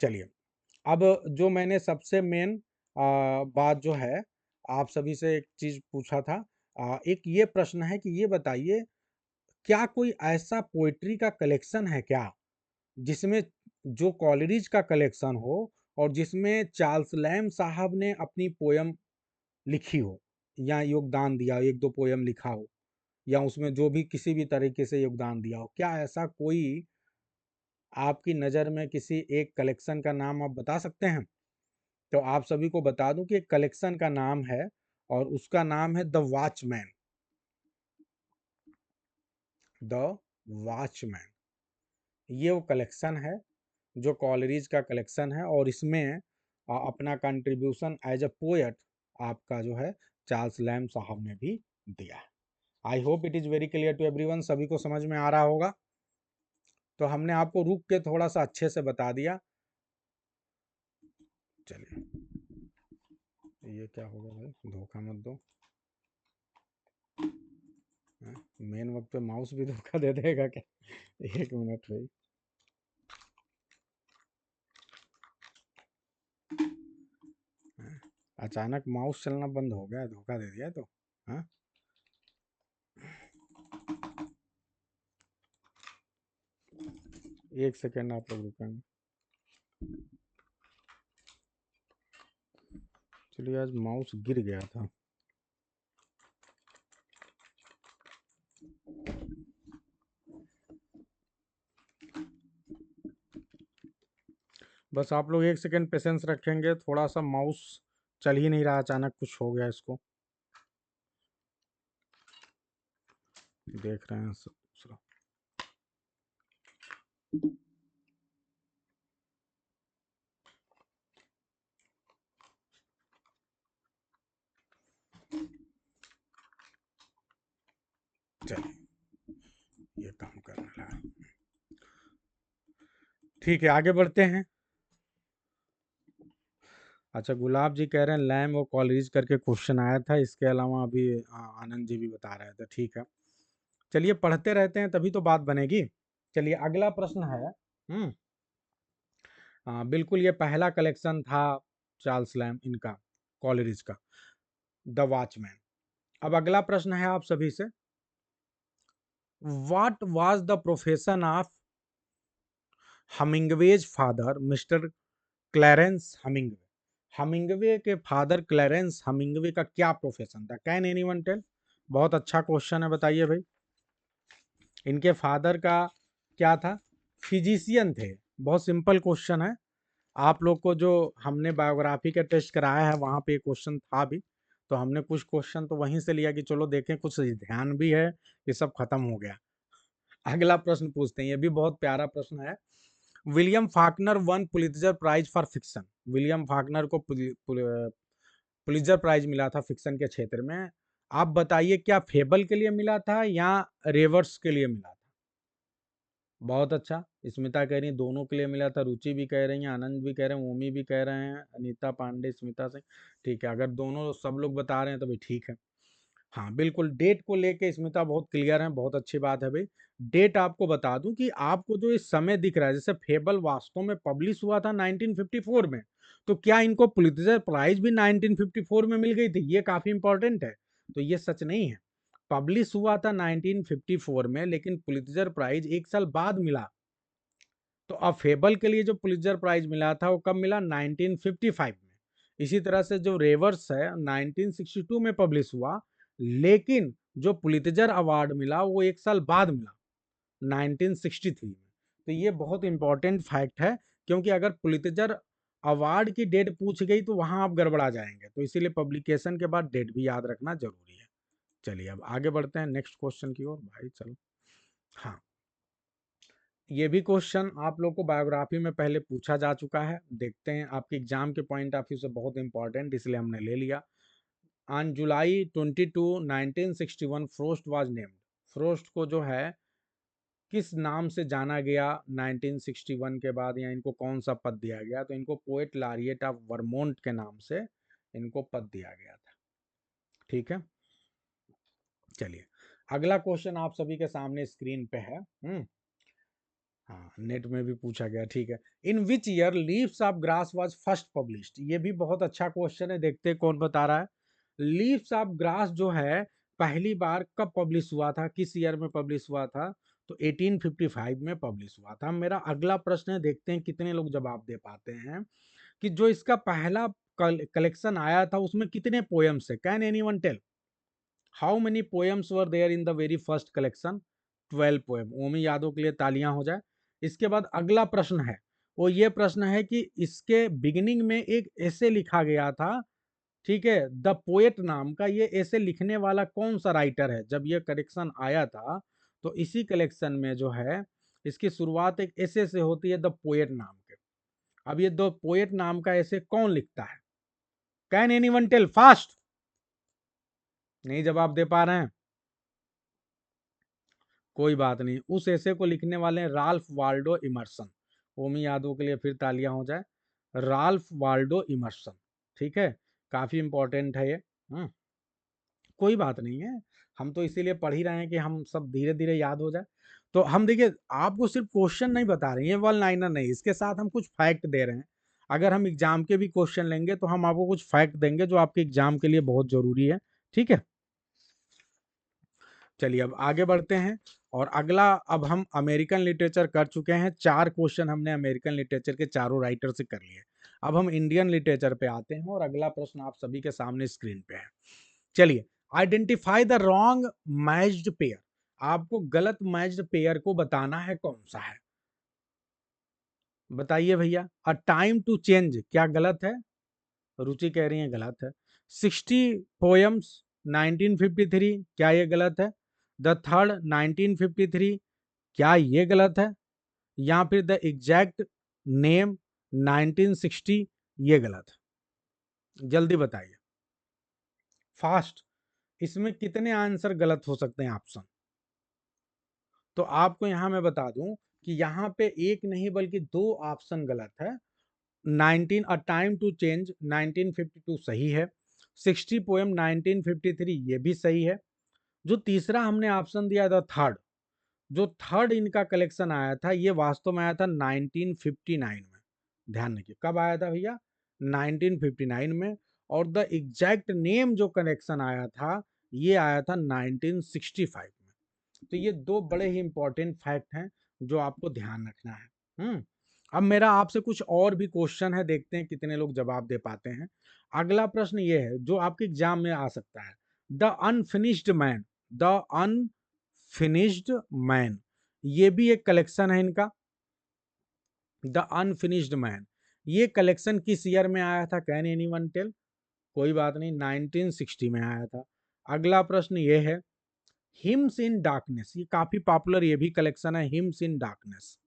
चलिए अब जो मैंने सबसे मेन बात जो है आप सभी से एक चीज पूछा था। एक ये प्रश्न है कि ये बताइए, क्या कोई ऐसा पोइट्री का कलेक्शन है क्या जिसमें जो कॉलरिज का कलेक्शन हो और जिसमें चार्ल्स लैम साहब ने अपनी पोयम लिखी हो या योगदान दिया हो, एक दो पोयम लिखा हो या उसमें जो भी किसी भी तरीके से योगदान दिया हो? क्या ऐसा कोई आपकी नज़र में किसी एक कलेक्शन का नाम आप बता सकते हैं? तो आप सभी को बता दूं कि एक कलेक्शन का नाम है और उसका नाम है द वॉचमैन। द वॉचमैन, ये वो कलेक्शन है जो कॉलरिज का कलेक्शन है और इसमें अपना कंट्रीब्यूशन एज अ पोएट आपका जो है चार्ल्स लैम साहब ने भी दिया है। I hope it is very clear to everyone, सभी को समझ में आ रहा होगा। तो हमने आपको रुक के थोड़ा सा अच्छे से बता दिया। चलिए, ये क्या होगा भाई, धोखा मत दो। मेन वक्त पे माउस भी धोखा दे देगा क्या? एक मिनट भाई। अचानक माउस चलना बंद हो गया, धोखा दे दिया तो। हाँ, एक सेकेंड आप लोग रुकेंगे। चलिए, आज माउस गिर गया था। बस आप लोग एक सेकेंड पेशेंस रखेंगे, थोड़ा सा माउस चल ही नहीं रहा, अचानक कुछ हो गया इसको। देख रहे हैं दूसरा। चलिए, ये काम करने लगा। ठीक है, आगे बढ़ते हैं। अच्छा, गुलाब जी कह रहे हैं लैम और कॉलरिज करके क्वेश्चन आया था, इसके अलावा अभी आनंद जी भी बता रहे थे। ठीक है, चलिए पढ़ते रहते हैं तभी तो बात बनेगी। चलिए अगला प्रश्न है। बिल्कुल ये पहला कलेक्शन था चार्ल्स लैम इनका, कॉलरिज का, द वॉचमैन। अब अगला प्रश्न है आप सभी से, what was the profession of Hemingway's father mister Clarence Hemingway? Hemingway के फादर क्लैरेंस हमिंगवे का क्या प्रोफेशन था? Can anyone tell? बहुत अच्छा क्वेश्चन है, बताइए भाई। इनके फादर का क्या था? फिजिशियन थे। बहुत सिंपल क्वेश्चन है। आप लोग को जो हमने बायोग्राफी का टेस्ट कराया है वहाँ पे क्वेश्चन था भी, तो हमने कुछ क्वेश्चन तो वहीं से लिया कि चलो देखें, कुछ ध्यान भी है, ये सब खत्म हो गया। अगला प्रश्न पूछते हैं, ये भी बहुत प्यारा प्रश्न है। William Faulkner won Pulitzer prize for fiction. William Faulkner को पुलित्जर प्राइज मिला था फिक्शन के क्षेत्र में। आप बताइए, क्या फेबल के लिए मिला था या रेवर्स के लिए मिला था? बहुत अच्छा, स्मिता कह रही है दोनों के लिए मिला था, रुचि भी कह रही है, आनंद भी कह रहे हैं, ओमी भी कह रहे हैं, अनीता पांडे, स्मिता सिंह। ठीक है, अगर दोनों सब लोग बता रहे हैं तो भी ठीक है। हाँ बिल्कुल, डेट को लेके स्मिता बहुत क्लियर है, बहुत अच्छी बात है भाई। डेट आपको बता दूं कि आपको जो इस समय दिख रहा है, जैसे फेबल वास्तव में पब्लिश हुआ था 1954 में, तो क्या इनको पुलित्जर प्राइज भी 1954 में मिल गई थी? ये काफी इंपॉर्टेंट है। तो ये सच नहीं है, पब्लिश हुआ था 1954 में, लेकिन पुलित्जर प्राइज एक साल बाद मिला। तो अब फेबल के लिए जो पुलित्जर प्राइज मिला था वो कब मिला? 1955 में। इसी तरह से जो रेवर्स है 1962 में पब्लिश हुआ, लेकिन जो पुलित्जर अवार्ड मिला वो एक साल बाद मिला, 1963 में। तो ये बहुत इंपॉर्टेंट फैक्ट है, क्योंकि अगर पुलित्जर अवार्ड की डेट पूछ गई तो वहां आप गड़बड़ा जाएंगे, तो इसीलिए पब्लिकेशन के बाद डेट भी याद रखना जरूरी है। चलिए अब आगे बढ़ते हैं नेक्स्ट क्वेश्चन की ओर भाई, चलो। हाँ, ये भी क्वेश्चन आप लोग को बायोग्राफी में पहले पूछा जा चुका है, देखते हैं आपके एग्जाम के पॉइंट ऑफ व्यू से बहुत इंपॉर्टेंट, इसलिए हमने ले लिया। On July 22 1961 frost was named. Frost को जो है किस नाम से जाना गया 1961 के बाद, या इनको कौन सा पद दिया गया? तो इनको पोएट लॉरिएट ऑफ वर्मोंट के नाम से इनको पद दिया गया था। ठीक है, चलिए अगला क्वेश्चन आप सभी के सामने स्क्रीन पे है। हाँ, नेट में भी पूछा गया, ठीक है। In which year Leaves of Grass was first published? ये भी बहुत अच्छा क्वेश्चन है, देखते हैं कौन बता रहा है। लीव्स ऑफ ग्रास जो है पहली बार कब पब्लिश हुआ था, किस ईयर में पब्लिश हुआ था? तो 1855 में पब्लिश हुआ था। मेरा अगला प्रश्न है, देखते हैं कितने लोग जवाब दे पाते हैं, कि जो इसका पहला कलेक्शन आया था उसमें कितने पोएम्स है? Can anyone tell how many poems were there in the very first collection? 12 poem. Omi Yadav के लिए तालियां हो जाए। इसके बाद अगला प्रश्न है, वो ये प्रश्न है कि इसके बिगिनिंग में एक ऐसे लिखा गया था, ठीक है, द पोएट नाम का। ये ऐसे लिखने वाला कौन सा राइटर है? जब ये कलेक्शन आया था तो इसी कलेक्शन में जो है इसकी शुरुआत एक ऐसे से होती है, द पोएट नाम के। अब ये द पोएट नाम का ऐसे कौन लिखता है? Can anyone tell fast? नहीं जवाब दे पा रहे हैं? कोई बात नहीं, उस ऐसे को लिखने वाले हैं राल्फ वाल्डो इमर्सन। ओमी यादव के लिए फिर तालियां हो जाए। राल्फ वाल्डो इमर्सन, ठीक है, काफी इंपॉर्टेंट है ये। कोई बात नहीं है, हम तो इसीलिए पढ़ ही रहे हैं कि हम सब धीरे धीरे याद हो जाए। तो हम देखिए, आपको सिर्फ क्वेश्चन नहीं बता रहे हैं, ये वन लाइनर नहीं, इसके साथ हम कुछ फैक्ट दे रहे हैं। अगर हम एग्जाम के भी क्वेश्चन लेंगे तो हम आपको कुछ फैक्ट देंगे जो आपके एग्जाम के लिए बहुत जरूरी है। ठीक है, चलिए अब आगे बढ़ते हैं। और अगला, अब हम अमेरिकन लिटरेचर कर चुके हैं, 4 क्वेश्चन हमने अमेरिकन लिटरेचर के चारों राइटर से कर लिए। अब हम इंडियन लिटरेचर पे आते हैं और अगला प्रश्न आप सभी के सामने स्क्रीन पे है। चलिए, identify the wrong matched pair. आपको गलत मैच्ड पेयर को बताना है, कौन सा है? बताइए भैया। अ टाइम टू चेंज क्या गलत है? रुचि कह रही है गलत है। 60 पोएम्स 1953 क्या ये गलत है? द थर्ड 1953 क्या ये गलत है? या फिर द एग्जैक्ट नेम 1960 ये गलत है? जल्दी बताइए, फास्ट। इसमें कितने आंसर गलत हो सकते हैं ऑप्शन? तो आपको यहां मैं बता दूं कि यहाँ पे एक नहीं बल्कि 2 ऑप्शन गलत है। 19 अ टाइम टू चेंज 1952 सही है। 60 पोएम 1953 ये भी सही है। जो तीसरा हमने ऑप्शन दिया था थर्ड, जो थर्ड इनका कलेक्शन आया था ये वास्तव में आया था 1959 में। ध्यान रखिए कब आया था भैया? 1959 में। और द एग्जैक्ट नेम जो कलेक्शन आया था ये आया था 1965 में। तो ये 2 बड़े ही इंपॉर्टेंट फैक्ट हैं जो आपको ध्यान रखना है। अब मेरा आपसे कुछ और भी क्वेश्चन है, देखते हैं कितने लोग जवाब दे पाते हैं। अगला प्रश्न ये है जो आपके एग्जाम में आ सकता है। The unfinished man, the unfinished man, ये भी एक कलेक्शन है इनका। द अनफिनिश्ड मैन, ये कलेक्शन किस ईयर में आया था? Can anyone tell? कोई बात नहीं, 1960 में आया था। अगला प्रश्न ये है, हिम्स इन डार्कनेस, ये काफी पॉपुलर ये भी कलेक्शन है, हिम्स इन डार्कनेस।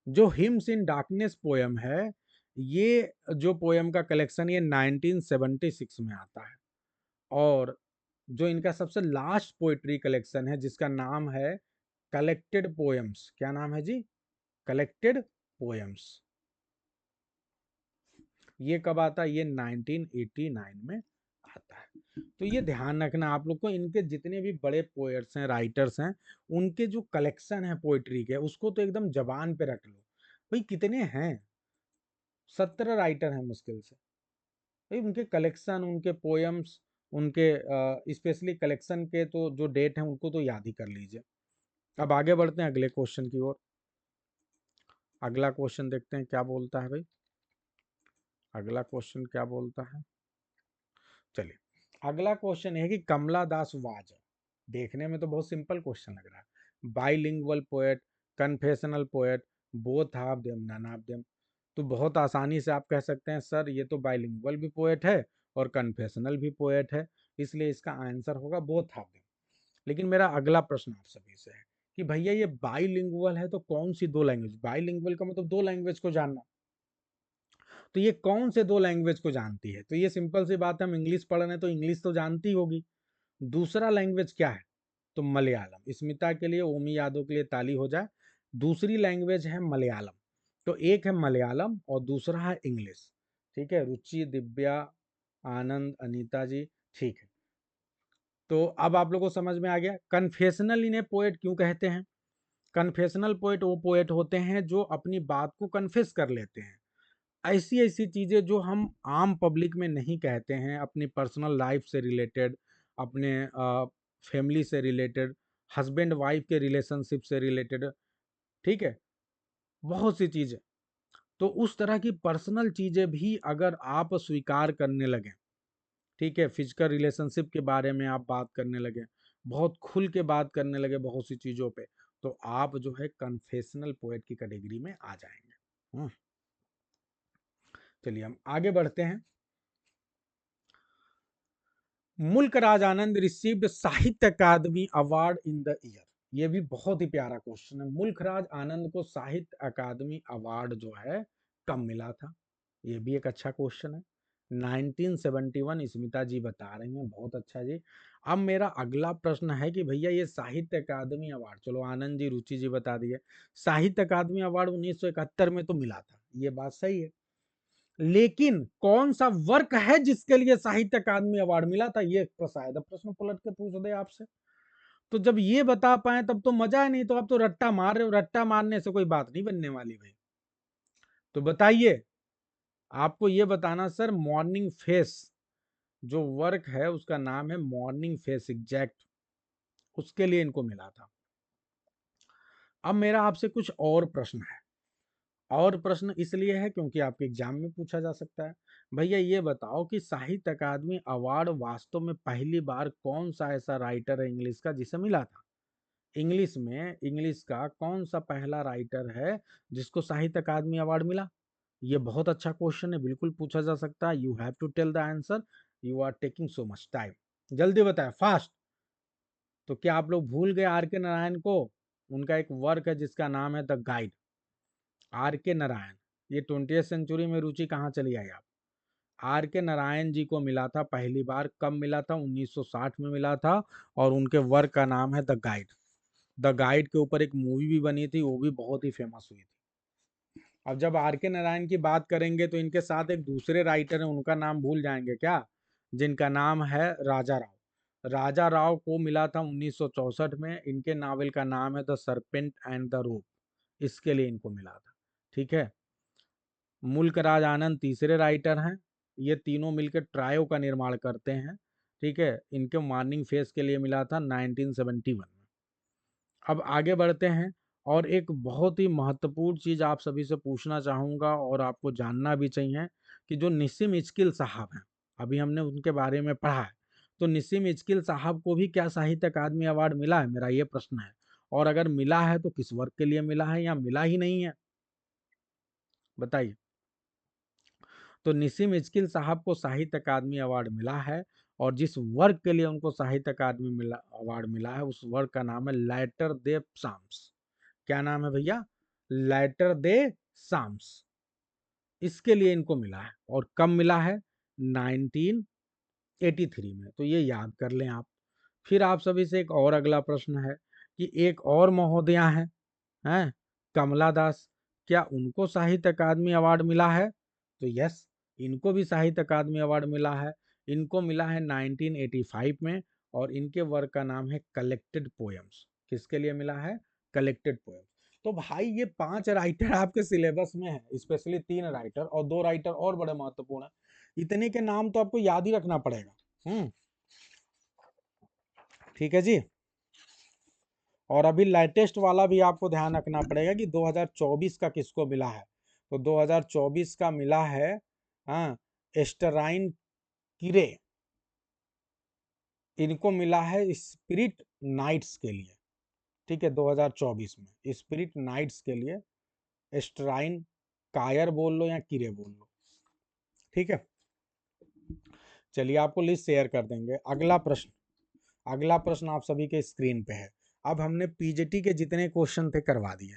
जो हिम्स इन डार्कनेस पोयम है, ये जो पोयम का कलेक्शन ये 1976 में आता है। और जो इनका सबसे लास्ट पोएट्री कलेक्शन है जिसका नाम है कलेक्टेड पोएम्स, क्या नाम है जी? Collected poems. ये कब आता है? ये 1989 में आता है। तो ये ध्यान रखना आप लोग को, इनके जितने भी बड़े पोएट्स हैं, राइटर्स हैं, उनके जो कलेक्शन है पोएट्री के, उसको तो एकदम जबान पे रख लो। भाई कितने हैं? 17 राइटर हैं मुश्किल से। भाई उनके कलेक्शन, उनके पोएम्स, उनके स्पेशली कलेक्शन के तो जो डेट है उनको तो याद ही कर लीजिए। अब आगे बढ़ते हैं अगले क्वेश्चन की ओर। अगला क्वेश्चन देखते हैं क्या बोलता है भाई। अगला क्वेश्चन क्या बोलता है, चलिए अगला क्वेश्चन है कि कमला दास वाज, देखने में तो बहुत सिंपल क्वेश्चन लग रहा है, bilingual poet, confessional poet, both of them, none of them. तो बहुत आसानी से आप कह सकते हैं सर ये तो बाइलिंगुअल भी पोएट है और कन्फेशनल भी पोएट है, इसलिए इसका आंसर होगा बोथ ऑफ देम। लेकिन मेरा अगला प्रश्न आप सभी से है कि भैया ये बाइलिंगुअल है तो कौन सी दो लैंग्वेज? बाइलिंगुअल का मतलब दो लैंग्वेज को जानना। तो ये कौन से दो लैंग्वेज को जानती है? तो ये सिंपल सी बात है, हम इंग्लिश पढ़ रहे हैं तो इंग्लिश तो जानती होगी। दूसरा लैंग्वेज क्या है? तो मलयालम। स्मिता के लिए, ओमी यादव के लिए ताली हो जाए। दूसरी लैंग्वेज है मलयालम। तो एक है मलयालम और दूसरा है इंग्लिश। ठीक है, रुचि, दिव्या, आनंद, अनीता जी, ठीक है। तो अब आप लोगों को समझ में आ गया कन्फेशनल इन्हें पोएट क्यों कहते हैं। कन्फेशनल पोएट वो पोएट होते हैं जो अपनी बात को कन्फेस कर लेते हैं। ऐसी ऐसी चीजें जो हम आम पब्लिक में नहीं कहते हैं, अपनी पर्सनल लाइफ से रिलेटेड, अपने फैमिली से रिलेटेड, हस्बैंड वाइफ के रिलेशनशिप से रिलेटेड, ठीक है, बहुत सी चीजें। तो उस तरह की पर्सनल चीजें भी अगर आप स्वीकार करने लगें, ठीक है, फिजिकल रिलेशनशिप के बारे में आप बात करने लगे, बहुत खुल के बात करने लगे बहुत सी चीजों पे, तो आप जो है कन्फेशनल पोएट की कैटेगरी में आ जाएंगे। चलिए हम आगे बढ़ते हैं। मुल्क राज आनंद रिसीव्ड साहित्य अकादमी अवार्ड इन द ईयर। ये भी बहुत ही प्यारा क्वेश्चन है, मुल्क राज आनंद को साहित्य अकादमी अवार्ड जो है कब मिला था? ये भी एक अच्छा क्वेश्चन है। 1971, स्मिता जी बता रही हैं, बहुत अच्छा जी। अब मेरा अगला प्रश्न है कि भैया ये साहित्य अकादमी अवार्ड, चलो आनंद जी, रुचि जी बता दिए, साहित्य अकादमी अवार्ड 1971 में तो मिला था, ये बात सही है। लेकिन कौन सा वर्क है जिसके लिए साहित्य अकादमी अवार्ड मिला था? ये शायद प्रश्न पलट के पूछ दे आपसे। तो जब ये बता पाए तब तो मजा है, नहीं तो आप तो रट्टा मार रहे हो, रट्टा मारने से कोई बात नहीं बनने वाली भाई। तो बताइए, आपको ये बताना सर, मॉर्निंग फेस जो वर्क है उसका नाम है मॉर्निंग फेस, एग्जैक्ट उसके लिए इनको मिला था। अब मेरा आपसे कुछ और प्रश्न है, और प्रश्न इसलिए है क्योंकि आपके एग्जाम में पूछा जा सकता है। भैया ये बताओ कि साहित्य अकादमी अवार्ड वास्तव में पहली बार कौन सा ऐसा राइटर है इंग्लिश का जिसे मिला था? इंग्लिश में, इंग्लिश का कौन सा पहला राइटर है जिसको साहित्य अकादमी अवार्ड मिला? ये बहुत अच्छा क्वेश्चन है, बिल्कुल पूछा जा सकता है। You have to tell the answer, you are taking so much time, जल्दी बताएं, फास्ट। तो क्या आप लोग भूल गए आर के नारायण को? उनका एक वर्क है जिसका नाम है द गाइड। आर के नारायण, ये 20वीं सेंचुरी में रुचि कहाँ चली आई आप? आर के नारायण जी को मिला था पहली बार, कब मिला था? 1960 में मिला था। और उनके वर्क का नाम है द गाइड। द गाइड के ऊपर एक मूवी भी बनी थी, वो भी बहुत ही फेमस हुई थी। अब जब आर के नारायण की बात करेंगे तो इनके साथ एक दूसरे राइटर हैं, उनका नाम भूल जाएंगे क्या? जिनका नाम है राजा राव। राजा राव को मिला था 1964 में, इनके नावल का नाम है the serpent and the rope, इसके लिए इनको मिला था। ठीक है, मुल्क राज आनंद तीसरे राइटर हैं, ये तीनों मिलकर ट्रायो का निर्माण करते हैं। ठीक है, इनके मॉर्निंग फेस के लिए मिला था 1971 में। अब आगे बढ़ते हैं, और एक बहुत ही महत्वपूर्ण चीज आप सभी से पूछना चाहूंगा और आपको जानना भी चाहिए कि जो निसिम इस्किल साहब हैं, अभी हमने उनके बारे में पढ़ा है, तो निसिम इस्किल साहब को भी क्या साहित्य अकादमी अवार्ड मिला है? मेरा ये प्रश्न है। और अगर मिला है तो किस वर्क के लिए मिला है या मिला ही नहीं है? बताइए। तो निसिम इस्किल साहब को साहित्य अकादमी अवार्ड मिला है, और जिस वर्क के लिए उनको साहित्य अकादमी मिला अवार्ड मिला है, उस वर्क का नाम है लेटर दे साम्स। क्या नाम है भैया? लेटर दे साम्स। इसके लिए इनको मिला है, और कब मिला है? 1983 में। तो ये याद कर लें आप। फिर आप सभी से एक और अगला प्रश्न है कि एक और महोदया हैं कमला दास, क्या उनको साहित्य अकादमी अवार्ड मिला है? तो यस, इनको भी साहित्य अकादमी अवार्ड मिला है। इनको मिला है 1985 में, और इनके वर्क का नाम है कलेक्टेड पोएम्स। किसके लिए मिला है? Collected poems. तो भाई ये 5 राइटर आपके सिलेबस में है, स्पेशली 3 राइटर और 2 राइटर और बड़े महत्वपूर्ण है। इतने के नाम तो आपको याद ही रखना पड़ेगा। ठीक है जी। और अभी लेटेस्ट वाला भी आपको ध्यान रखना पड़ेगा कि 2024 का किसको मिला है। तो 2024 का मिला है एस्टराइन किरे। इनको मिला है स्पिरिट नाइट्स के लिए। ठीक है, 2024 में स्पिरिट नाइट्स के लिए एस्टराइन, कायर बोल लो या किरे बोल लो। ठीक है, चलिए आपको लिस्ट शेयर कर देंगे। अगला प्रश्न आप सभी के स्क्रीन पे है। अब हमने पीजीटी के जितने क्वेश्चन थे करवा दिए,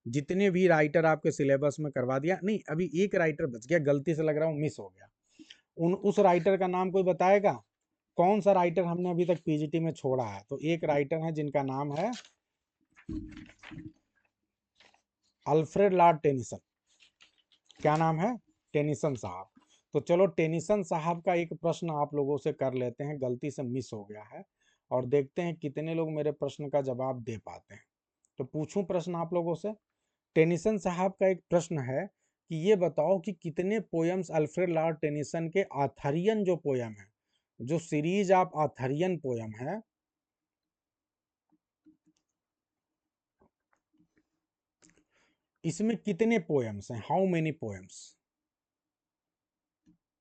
जितने भी राइटर आपके सिलेबस में करवा दिया। नहीं, अभी एक राइटर बच गया, गलती से लग रहा हूँ मिस हो गया। उस राइटर का नाम कोई बताएगा? कौन सा राइटर हमने अभी तक पीजीटी में छोड़ा है? तो एक राइटर है जिनका नाम है अल्फ्रेड लॉर्ड टेनिसन। क्या नाम है? टेनिसन साहब। तो चलो टेनिसन साहब का एक प्रश्न आप लोगों से कर लेते हैं, गलती से मिस हो गया है, और देखते हैं कितने लोग मेरे प्रश्न का जवाब दे पाते हैं। तो पूछूं प्रश्न आप लोगों से। टेनिसन साहब का एक प्रश्न है कि ये बताओ कि कितने पोयम्स अल्फ्रेड लॉर्ड टेनिसन के आर्थरियन जो पोयम है, जो सीरीज ऑफ आर्थरियन पोयम है, इसमें कितने पोयम्स हैं? How many poems?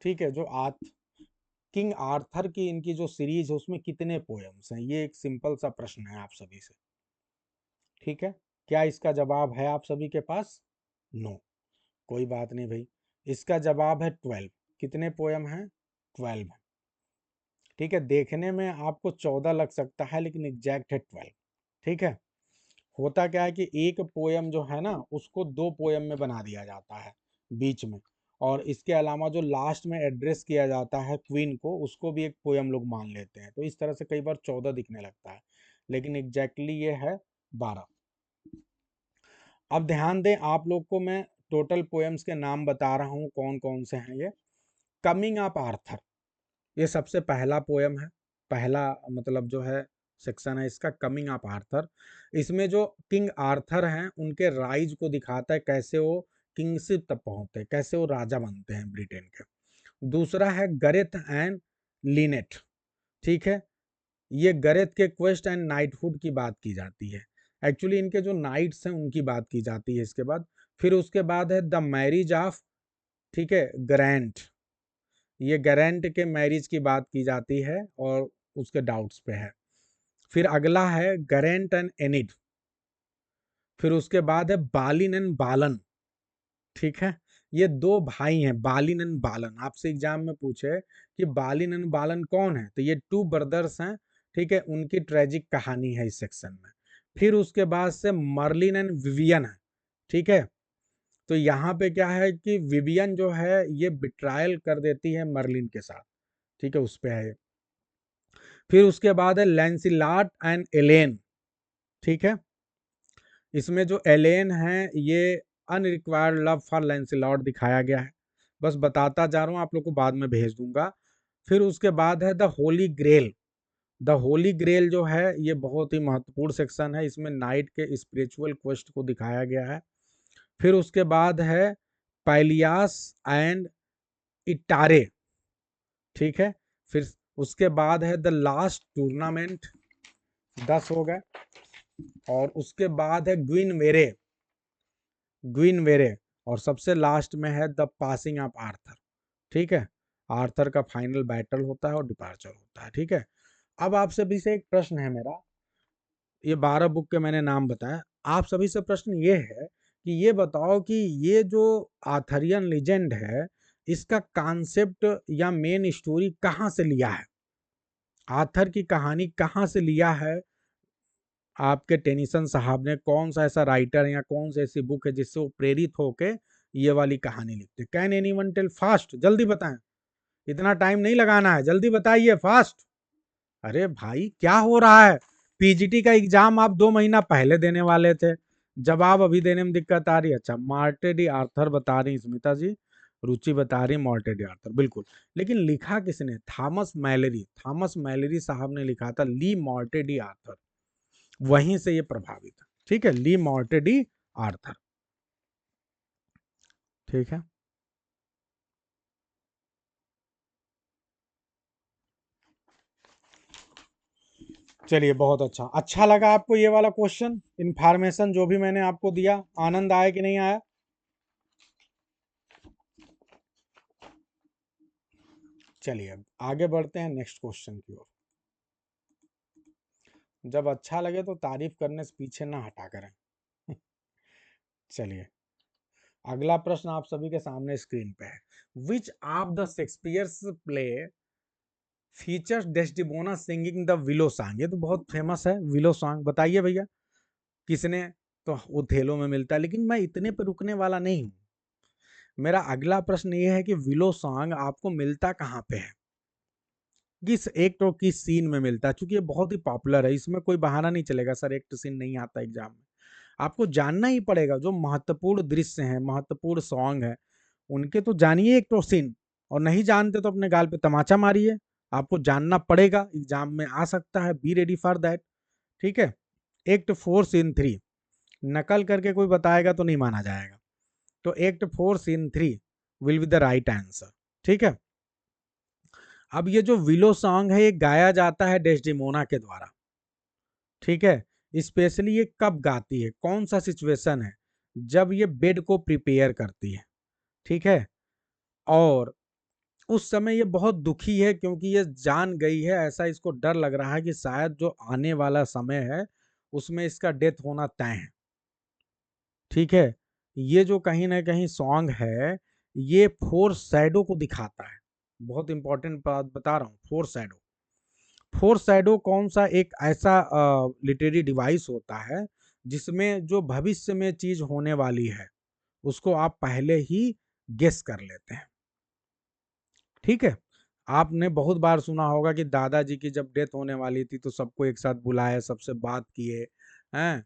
ठीक है, जो किंग आर्थर की इनकी जो सीरीज है उसमें कितने पोयम्स हैं? ये एक सिंपल सा प्रश्न है आप सभी से। ठीक है, क्या इसका जवाब है आप सभी के पास? नो, कोई बात नहीं भाई, इसका जवाब है 12। कितने पोयम हैं? 12। ठीक है, देखने में आपको 14 लग सकता है, लेकिन एग्जैक्ट है 12। ठीक है, होता क्या है कि एक पोयम जो है ना उसको 2 पोयम में बना दिया जाता है बीच में, और इसके अलावा जो लास्ट में एड्रेस किया जाता है क्वीन को, उसको भी एक पोयम लोग मान लेते हैं। तो इस तरह से कई बार 14 दिखने लगता है, लेकिन एग्जैक्टली ये है 12। अब ध्यान दें, आप लोग को मैं टोटल पोयम्स के नाम बता रहा हूँ कौन कौन से हैं ये। कमिंग ऑफ आर्थर, ये सबसे पहला पोयम है, पहला मतलब जो है सेक्शन है इसका, कमिंग ऑफ आर्थर। इसमें जो किंग आर्थर हैं उनके राइज को दिखाता है, कैसे वो किंगशिप तक पहुंचते हैं, कैसे वो राजा बनते हैं ब्रिटेन के। दूसरा है गरेथ एंड लिनेट। ठीक है, ये गरेथ के क्वेस्ट एंड नाइटहुड की बात की जाती है। एक्चुअली इनके जो नाइट्स हैं उनकी बात की जाती है इसके बाद। फिर उसके बाद है द मैरिज ऑफ, ठीक है, ग्रैंट। ये गैरेंट के मैरिज की बात की जाती है और उसके डाउट्स पे है। फिर अगला है गैरेंट एंड एनिड। फिर उसके बाद है बालिन एंड बालन। ठीक है, ये 2 भाई हैं, बालिन एंड बालन। आपसे एग्जाम में पूछे कि बालिन एंड बालन कौन है, तो ये 2 ब्रदर्स हैं। ठीक है, उनकी ट्रेजिक कहानी है इस सेक्शन में। फिर उसके बाद से मर्लिन एंड विवियन है। ठीक है, तो यहाँ पे क्या है कि विवियन जो है ये बिट्रायल कर देती है मर्लिन के साथ। ठीक है, उस पे है। फिर उसके बाद है लैंसिलॉट एंड एलेन। ठीक है, इसमें जो एलेन है ये अनरिक्वायर्ड लव फॉर लैंसिलॉट दिखाया गया है। बस बताता जा रहा हूँ, आप लोग को बाद में भेज दूंगा। फिर उसके बाद है the holy grail. The holy grail जो है ये बहुत ही महत्वपूर्ण सेक्शन है, इसमें नाइट के स्पिरिचुअल क्वेस्ट को दिखाया गया है। फिर उसके बाद है पैलियास एंड इटारे। ठीक है, फिर उसके बाद है द लास्ट टूर्नामेंट। 10 हो गए। और उसके बाद है ग्विनवेरे। और सबसे लास्ट में है द पासिंग ऑफ आर्थर। ठीक है, आर्थर का फाइनल बैटल होता है और डिपार्चर होता है। ठीक है, अब आप सभी से एक प्रश्न है मेरा। ये 12 बुक के मैंने नाम बताया, आप सभी से प्रश्न ये है कि ये बताओ कि ये जो आर्थरियन लीजेंड है इसका कॉन्सेप्ट या मेन स्टोरी कहाँ से लिया है, आथर की कहानी कहाँ से लिया है आपके टेनिसन साहब ने, कौन सा ऐसा राइटर या कौन सी ऐसी बुक है जिससे वो प्रेरित होके ये वाली कहानी लिखते। कैन एनीवन टेल, फास्ट जल्दी बताएं, इतना टाइम नहीं लगाना है, जल्दी बताइए फास्ट। अरे भाई क्या हो रहा है, पीजीटी का एग्जाम आप 2 महीना पहले देने वाले थे, जवाब अभी देने में दिक्कत आ रही है। अच्छा, मार्टे डी आर्थर बता रही स्मिता जी, रुचि बता रही मार्टे डी आर्थर, बिल्कुल। लेकिन लिखा किसने, थॉमस मैलरी, थॉमस मैलरी साहब ने लिखा था ली मार्टे डी आर्थर, वहीं से ये प्रभावित है। ठीक है, ली मार्टे डी आर्थर। ठीक है, चलिए बहुत अच्छा, अच्छा लगा आपको ये वाला क्वेश्चन, इंफॉर्मेशन जो भी मैंने आपको दिया, आनंद आया कि नहीं आया। चलिए अब आगे बढ़ते हैं नेक्स्ट क्वेश्चन की ओर। जब अच्छा लगे तो तारीफ करने से पीछे ना हटा करें। चलिए अगला प्रश्न आप सभी के सामने स्क्रीन पे है। विच of the Shakespeare's play features Desdemona singing the willow song, ये तो बहुत फेमस है विलो सॉन्ग, बताइए भैया किसने। तो ओथेलो में मिलता है, लेकिन मैं इतने पे रुकने वाला नहीं हूं। मेरा अगला प्रश्न ये है कि विलो सॉन्ग आपको मिलता कहाँ पे है, किस एक तो किस सीन में मिलता है, क्योंकि ये बहुत ही पॉपुलर है, इसमें कोई बहाना नहीं चलेगा सर एक तो सीन नहीं आता एग्जाम में। आपको जानना ही पड़ेगा, जो महत्वपूर्ण दृश्य हैं, महत्वपूर्ण सॉन्ग है, उनके तो जानिए एक तो सीन, और नहीं जानते तो अपने गाल पे तमाचा मारिए। आपको जानना पड़ेगा, एग्जाम में आ सकता है, बी रेडी फॉर दैट। ठीक है, एक्ट 4 सीन 3, नकल करके कोई बताएगा तो नहीं माना जाएगा। तो act 4 scene 3 will be the right answer. ठीक है, अब ये जो विलो सॉन्ग है ये गाया जाता है डेस्टिमोना के द्वारा। ठीक है, स्पेशली ये कब गाती है, कौन सा सिचुएशन है, जब ये बेड को प्रिपेयर करती है। ठीक है, और उस समय ये बहुत दुखी है, क्योंकि ये जान गई है, ऐसा इसको डर लग रहा है कि शायद जो आने वाला समय है उसमें इसका डेथ होना तय है। ठीक है, ये जो कहीं ना कहीं सॉन्ग है ये फोर शैडो को दिखाता है। बहुत इंपॉर्टेंट बात बता रहा हूँ, फोर शैडो। फोर शैडो कौन सा एक ऐसा लिटरेरी डिवाइस होता है जिसमें जो भविष्य में चीज होने वाली है उसको आप पहले ही गेस कर लेते हैं। ठीक है, आपने बहुत बार सुना होगा कि दादाजी की जब डेथ होने वाली थी तो सबको एक साथ बुलाए, सबसे बात किए हैं,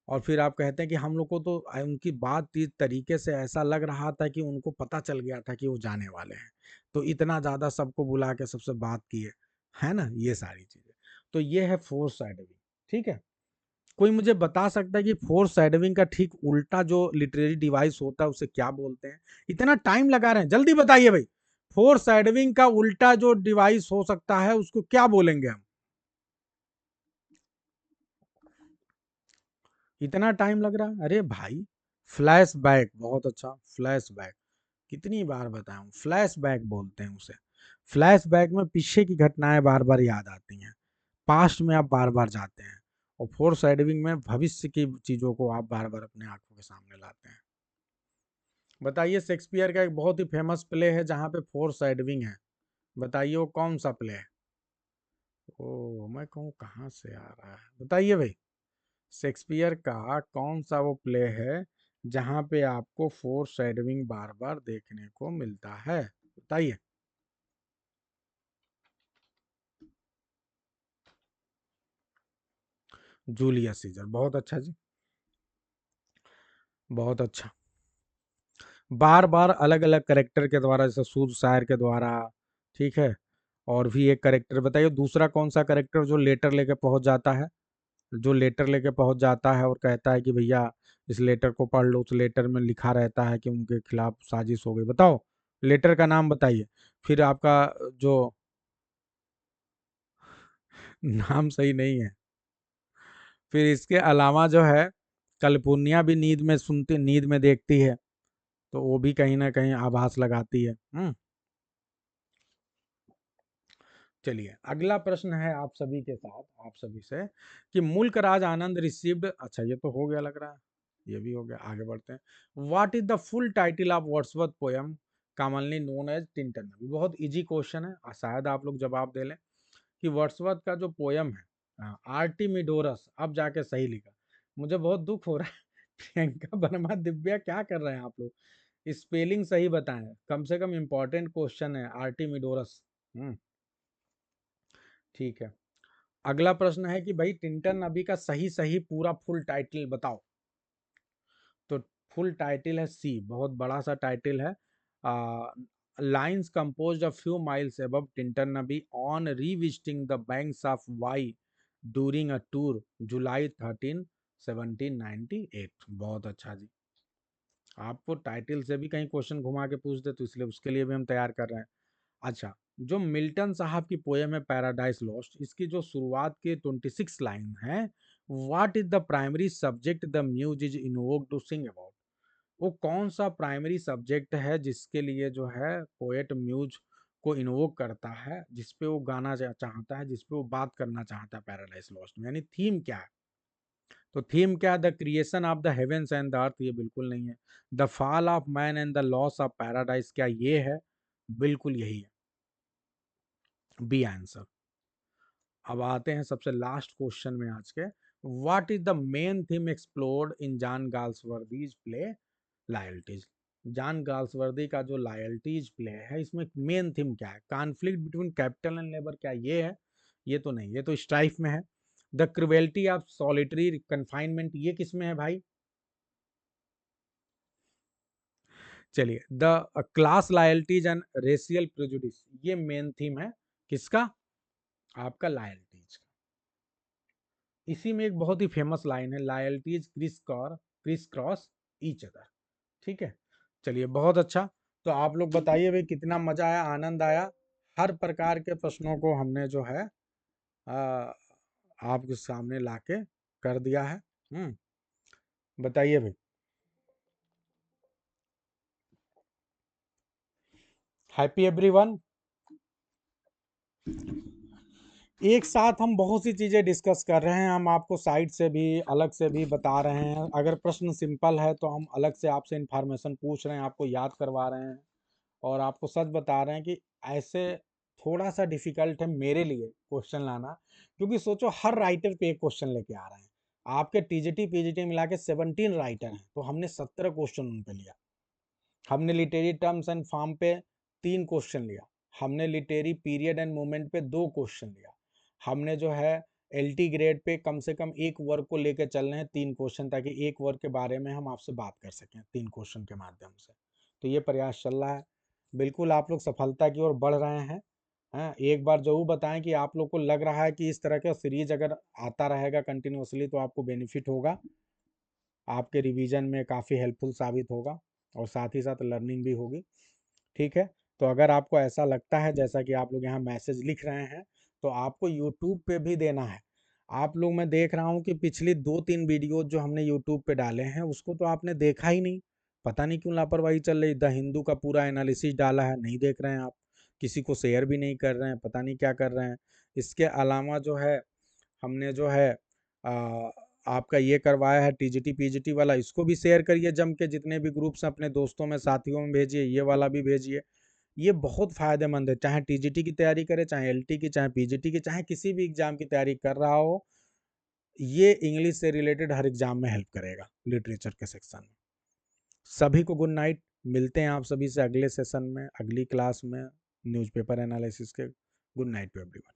और फिर आप कहते हैं कि हम लोग को तो उनकी बात इस तरीके से ऐसा लग रहा था कि उनको पता चल गया था कि वो जाने वाले हैं, तो इतना ज्यादा सबको बुला के सबसे बात किए, है ना, ये सारी चीजें। तो ये है फोर शैडोइंग। ठीक है, कोई मुझे बता सकता है कि फोर शैडोइंग का ठीक उल्टा जो लिटरेरी डिवाइस होता है उसे क्या बोलते हैं। इतना टाइम लगा रहे हैं, जल्दी बताइए भाई, फोर शैडोइंग का उल्टा जो डिवाइस हो सकता है उसको क्या बोलेंगे हम। इतना टाइम लग रहा है, अरे भाई फ्लैश बैक, बहुत अच्छा, फ्लैश बैक, कितनी बार बताऊं, फ्लैश बैक बोलते हैं उसे। फ्लैश बैक में पीछे की घटनाएं बार बार याद आती हैं, पास्ट में आप बार बार जाते हैं, और फोर शेडोइंग में भविष्य की चीजों को आप बार बार अपने आंखों के सामने लाते हैं। बताइए, शेक्सपियर का एक बहुत ही फेमस प्ले है जहां पे फोर शेडोइंग है, बताइए वो कौन सा प्ले है। ओ मैं कहूँ कहाँ से आ रहा है, बताइए भाई, शेक्सपियर का कौन सा वो प्ले है जहां पे आपको फोर शेडोइंग बार बार देखने को मिलता है, बताइए। जूलियस सीजर, बहुत अच्छा जी, बहुत अच्छा। बार बार अलग अलग करेक्टर के द्वारा, जैसे सूद शायर के द्वारा, ठीक है, और भी एक करेक्टर बताइए, दूसरा कौन सा करेक्टर जो लेटर लेके पहुंच जाता है, जो लेटर लेके पहुंच जाता है और कहता है कि भैया इस लेटर को पढ़ लो, उस लेटर में लिखा रहता है कि उनके खिलाफ साजिश हो गई, बताओ लेटर का नाम बताइए। फिर आपका जो नाम सही नहीं है। फिर इसके अलावा जो है कल्पुनिया भी नींद में सुनती, नींद में देखती है, तो वो भी कहीं ना कहीं आभास लगाती है। चलिए अगला प्रश्न है आप सभी के साथ, आप सभी से, कि मुल्क राज आनंद रिसीव्ड, अच्छा ये तो हो गया लग रहा है, ये भी हो गया, आगे बढ़ते हैं। What is the full title of Wordsworth poem commonly known as Tintern Abbey. बहुत इजी क्वेश्चन है, शायद आप लोग जवाब दे लें कि वर्ड्सवर्थ का जो पोयम है आर्टिमिडोरस, अब जाके सही लिखा। मुझे बहुत दुख हो रहा है प्रियंका वर्मा, दिव्या, क्या कर रहे हैं आप लोग? स्पेलिंग सही बताएं, कम से कम इम्पोर्टेंट क्वेश्चन है आर्टिमिडोरस। ठीक है। अगला प्रश्न है कि भाई टिंटन नबी का सही सही पूरा फुल टाइटल बताओ। तो फुल टाइटल है सी, बहुत बड़ा सा टाइटल है। Lines composed a few miles above Tintern Abbey on revisiting the banks of Wye during a tour July 13 1798। बहुत अच्छा जी, आपको टाइटल से भी कहीं क्वेश्चन घुमा के पूछ दे तो इसलिए उसके लिए भी हम तैयार कर रहे हैं। अच्छा, जो मिल्टन साहब की पोयम है पैराडाइज लॉस्ट, इसकी जो शुरुआत के 26 लाइन है, what is the primary subject the muse is invoked to sing about, वो कौन सा प्राइमरी सब्जेक्ट है जिसके लिए जो है पोएट म्यूज को इन्वोक करता है, जिसपे वो गाना चाहता है, जिसपे वो बात करना चाहता है पैराडाइज लॉस्ट में, यानी थीम क्या है? तो थीम क्या है? The creation of the heavens and the earth, ये बिल्कुल नहीं है। The fall of man and the loss of paradise, क्या ये है? बिल्कुल यही है, बी आंसर। अब आते हैं सबसे लास्ट क्वेश्चन में आज के। What is the main theme explored in John Galsworthy's play Loyalties? John Galsworthy का जो लॉयल्टीज प्ले है, इसमें मेन थीम क्या है? Conflict between capital and labour, क्या ये है? ये तो नहीं, ये तो स्ट्राइफ में है। The cruelty of solitary confinement, ये किस में है भाई? चलिए, the class loyalties and racial prejudice, ये मेन थीम है किसका? आपका लॉयल्टीज का। इसी में एक बहुत ही फेमस लाइन है, loyalties criss cross each other. ठीक है, चलिए बहुत अच्छा। तो आप लोग बताइए भाई, कितना मजा आया, आनंद आया? हर प्रकार के प्रश्नों को हमने जो है आ, आपके सामने लाके कर दिया है। बताइए भाई। Happy everyone. एक साथ हम बहुत सी चीज़ें डिस्कस कर रहे हैं, हम आपको साइड से भी अलग से भी बता रहे हैं। अगर प्रश्न सिंपल है तो हम अलग से आपसे इंफॉर्मेशन पूछ रहे हैं, आपको याद करवा रहे हैं, और आपको सच बता रहे हैं कि ऐसे थोड़ा सा डिफिकल्ट है मेरे लिए क्वेश्चन लाना, क्योंकि सोचो हर राइटर पे एक क्वेश्चन लेके आ रहे हैं। आपके टीजीटी पीजीटी मिला के 17 राइटर हैं, तो हमने 17 क्वेश्चन उन पे लिया। हमने लिटरेरी टर्म्स एंड फॉर्म पे 3 क्वेश्चन लिया। हमने लिटरेरी पीरियड एंड मूवमेंट पे 2 क्वेश्चन लिया। हमने जो है एलटी ग्रेड पे कम से कम एक वर्ग को लेकर चल रहे हैं 3 क्वेश्चन, ताकि एक वर्ग के बारे में हम आपसे बात कर सकें 3 क्वेश्चन के माध्यम से। तो ये प्रयास चल रहा है, बिल्कुल आप लोग सफलता की ओर बढ़ रहे हैं। हाँ, एक बार जरूर बताएं कि आप लोग को लग रहा है कि इस तरह का सीरीज अगर आता रहेगा कंटिन्यूअसली तो आपको बेनिफिट होगा, आपके रिवीजन में काफ़ी हेल्पफुल साबित होगा, और साथ ही साथ लर्निंग भी होगी। ठीक है, तो अगर आपको ऐसा लगता है जैसा कि आप लोग यहाँ मैसेज लिख रहे हैं, तो आपको यूट्यूब पे भी देना है। आप लोग, मैं देख रहा हूँ कि पिछली 2-3 वीडियो जो हमने यूट्यूब पे डाले हैं उसको तो आपने देखा ही नहीं। पता नहीं क्यों लापरवाही चल रही। द हिंदू का पूरा एनालिसिस डाला है, नहीं देख रहे हैं आप, किसी को शेयर भी नहीं कर रहे हैं, पता नहीं क्या कर रहे हैं। इसके अलावा जो है हमने जो है आ, आपका ये करवाया है टीजीटी पीजीटी वाला, इसको भी शेयर करिए जम के, जितने भी ग्रुप्स हैं अपने दोस्तों में साथियों में भेजिए, ये वाला भी भेजिए। ये बहुत फायदेमंद है, चाहे टीजीटी की तैयारी करे, चाहे एलटी की, चाहे पीजीटी की, चाहे किसी भी एग्जाम की तैयारी कर रहा हो, ये इंग्लिश से रिलेटेड हर एग्जाम में हेल्प करेगा लिटरेचर के सेक्शन में। सभी को गुड नाइट, मिलते हैं आप सभी से अगले सेशन में, अगली क्लास में न्यूज़पेपर एनालिसिस के। Good night to everyone.